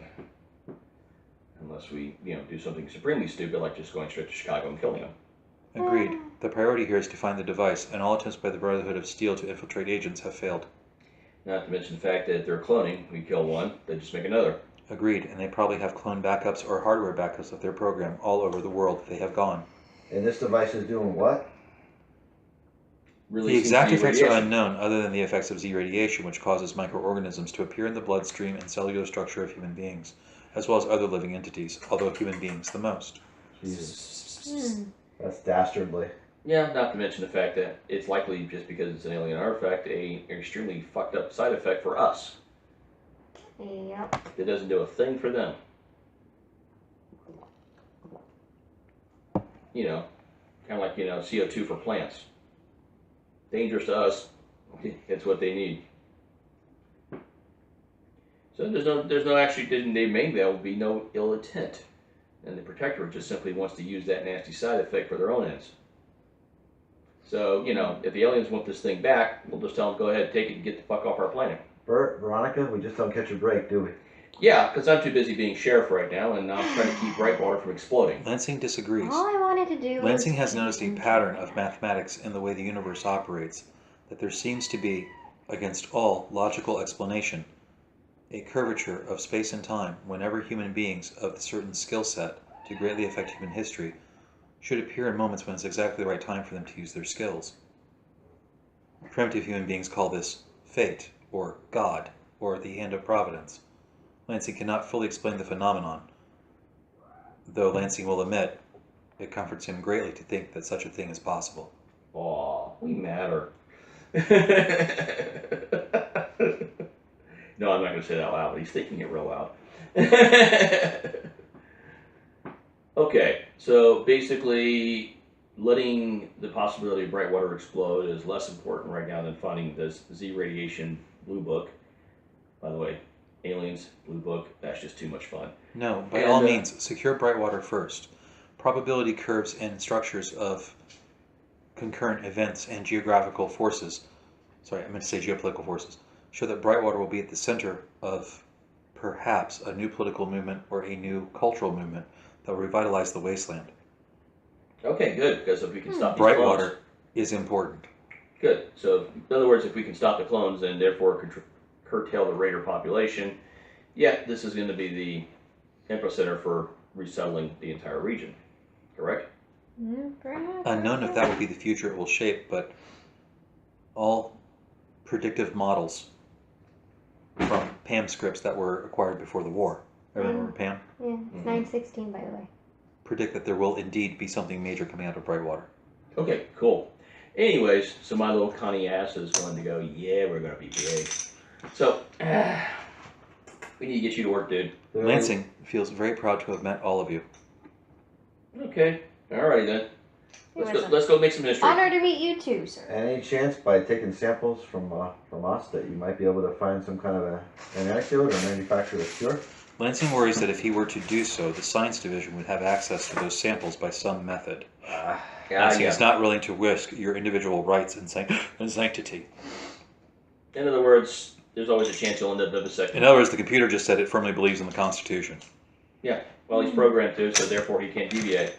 Unless we, do something supremely stupid like just going straight to Chicago and killing them. Agreed. The priority here is to find the device, and all attempts by the Brotherhood of Steel to infiltrate agents have failed. Not to mention the fact that if they're cloning, we kill one, they just make another. Agreed, and they probably have clone backups or hardware backups of their program all over the world. They have gone. And this device is doing what? The exact effects are unknown, other than the effects of Z radiation, which causes microorganisms to appear in the bloodstream and cellular structure of human beings, as well as other living entities, although human beings the most. Jesus. That's dastardly. Yeah, not to mention the fact that it's likely, just because it's an alien artifact, an extremely fucked up side effect for us. Yep. It doesn't do a thing for them. Kind of like, CO2 for plants. Dangerous to us. It's what they need. So there's no actually, there will be no ill intent. And the Protectorate just simply wants to use that nasty side effect for their own ends. So, if the aliens want this thing back, we'll just tell them, go ahead, take it and get the fuck off our planet. Bert, Veronica, we just don't catch a break, do we? Yeah, because I'm too busy being sheriff right now, and I'm trying to keep Brightwater from exploding. Lansing disagrees. All I wanted to do Lansing has noticed a pattern of mathematics in the way the universe operates, that there seems to be, against all logical explanation, a curvature of space and time whenever human beings of a certain skill set to greatly affect human history should appear in moments when it's exactly the right time for them to use their skills. Primitive human beings call this fate, or God, or the hand of providence. Lansing cannot fully explain the phenomenon, though Lansing will admit it comforts him greatly to think that such a thing is possible. Aw, we matter. No, I'm not going to say that out loud, but he's thinking it real loud. Okay, so basically, letting the possibility of Brightwater explode is less important right now than finding this Z radiation blue book. By the way, aliens, blue book, that's just too much fun. No, by all means, secure Brightwater first. Probability curves and structures of concurrent events and geographical forces sorry, I meant to say geopolitical forces, show that Brightwater will be at the center of perhaps a new political movement or a new cultural movement that will revitalize the wasteland. Okay, good, because if we can stop these Brightwater clones, is important. good. So, in other words, if we can stop the clones and therefore curtail the raider population, yeah, this is going to be the epicenter for resettling the entire region. Correct? Perhaps. Unknown if that will be the future it will shape, but all predictive models from PAM scripts that were acquired before the war, remember PAM? Yeah, it's 916 by the way. Predict that there will indeed be something major coming out of Brightwater. Okay, cool. Anyways, so my little Connie ass is going to go, yeah, we're going to be big. So, we need to get you to work, dude. Lansing feels very proud to have met all of you. Okay, alrighty then. It was Let's go make some history. Honor to meet you too, sir. Any chance by taking samples from us that you might be able to find some kind of an antidote or manufacture a cure? Lansing worries that if he were to do so, the science division would have access to those samples by some method. Lansing is not willing to risk your individual rights and sanctity. In other words, there's always a chance you'll end up vivisecting. In other words, the computer just said it firmly believes in the Constitution. Yeah, well, he's programmed to, so therefore he can't deviate.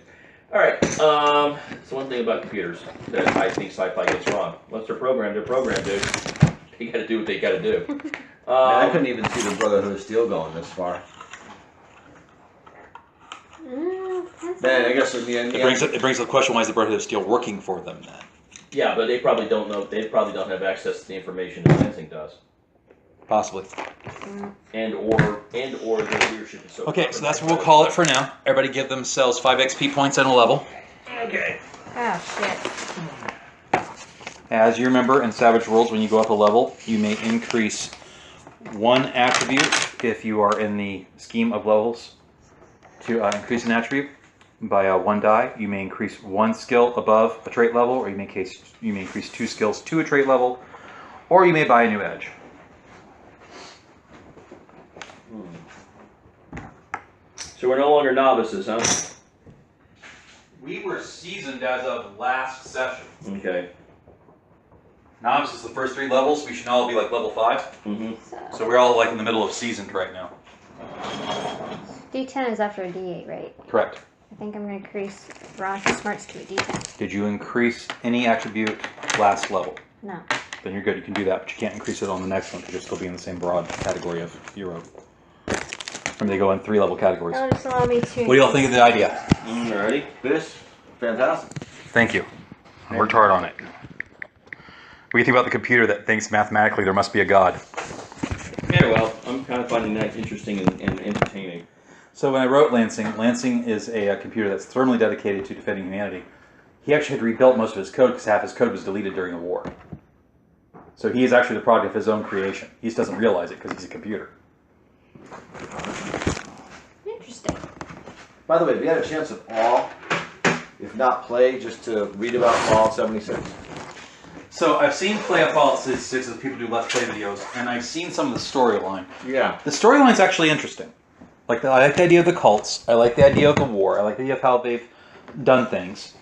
Alright, so one thing about computers that I think sci-fi gets wrong. Once they're programmed, dude. They gotta do what they gotta do. Man, I couldn't even see the Brotherhood of Steel going this far. Man, I guess in the end, It brings up the question: why is the Brotherhood of Steel working for them then? yeah, but they probably don't know. They probably don't have access to the information that Lansing does, Possibly. and or their leadership is so. Okay, so that's what we'll call it for now. Everybody give themselves 5 XP points and a level. Okay. Oh shit. As you remember in Savage Worlds, when you go up a level, you may increase one attribute if you are in the scheme of levels to increase an attribute by 1 die. You may increase 1 skill above a trait level, or you may increase 2 skills to a trait level, or you may buy a new edge. So we're no longer novices, huh? We were seasoned as of last session. Okay. Novice is the first 3 levels. We should all be like level 5. Mm-hmm. So we're all like in the middle of seasoned right now. D10 is after a D8, right? Correct. I think I'm going to increase Ron's smarts to a D10. Did you increase any attribute last level? No. Then you're good. You can do that, but you can't increase it on the next one because you'll still be in the same broad category of hero. Remember, they go in 3 level categories. That'll just allow me to. What do y'all think of the idea? Alrighty. this, fantastic. Thank you. I worked hard on it. What do you think about the computer that thinks mathematically there must be a god? Yeah, well, I'm kind of finding that interesting and entertaining. So when I wrote Lansing is a computer that's firmly dedicated to defending humanity. He actually had rebuilt most of his code because half his code was deleted during the war. So he is actually the product of his own creation. He just doesn't realize it because he's a computer. Interesting. By the way, have you had a chance at all, if not play, just to read about Fallout 76? So I've seen play of Fallout 76 as people do Let's Play videos, and I've seen some of the storyline. Yeah. The storyline's actually interesting. I like the idea of the cults. I like the idea of the war. I like the idea of how they've done things.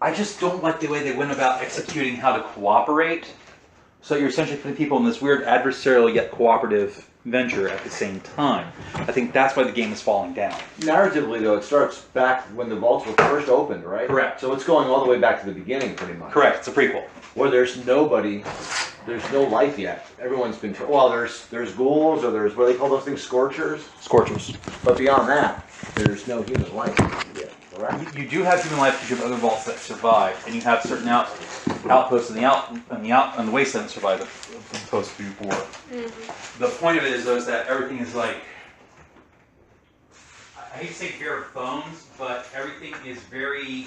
I just don't like the way they went about executing how to cooperate. So you're essentially putting people in this weird adversarial yet cooperative venture at the same time. I think that's why the game is falling down. Narratively, though, it starts back when the vaults were first opened, right? Correct. So it's going all the way back to the beginning, pretty much. Correct. It's a prequel. Where there's nobody, there's no life yet. Everyone's been, well, there's ghouls, or there's, what do they call those things, scorchers? Scorchers. But beyond that, there's no human life yet, correct? You do have human life because you have other vaults that survive, and you have certain outposts in the wasteland that survive the post-war. Mm-hmm. The point of it is, though, is that everything is like, I hate to say bare bones, but everything is very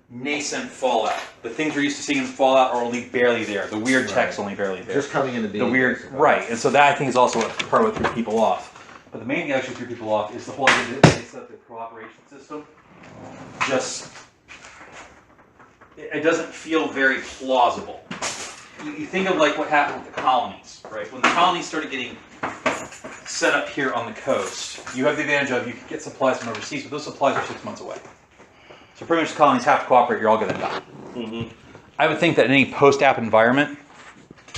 nascent Fallout. The things we're used to seeing in Fallout are only barely there. The weird tech's only barely there. Just coming into being. The weird, right, and so that I think is also part of what threw people off. But the main thing that actually threw people off is the whole idea that the cooperation system just, it doesn't feel very plausible. You think of like what happened with the colonies, right? When the colonies started getting set up here on the coast, you have the advantage of you can get supplies from overseas, but those supplies are 6 months away. So pretty much the colonies have to cooperate, you're all going to die. Mm-hmm. I would think that in any post-app environment,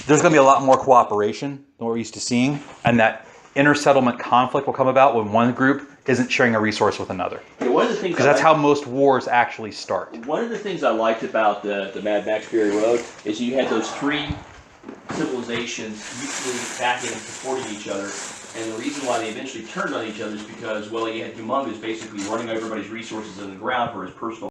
there's going to be a lot more cooperation than what we're used to seeing, and that inter-settlement conflict will come about when one group isn't sharing a resource with another. Yeah, one of the things Because that's how most wars actually start. One of the things I liked about the Mad Max Fury Road is you had those three civilizations mutually backing and supporting each other. And the reason why they eventually turned on each other is because, well, you had Humongous basically running everybody's resources in the ground for his personal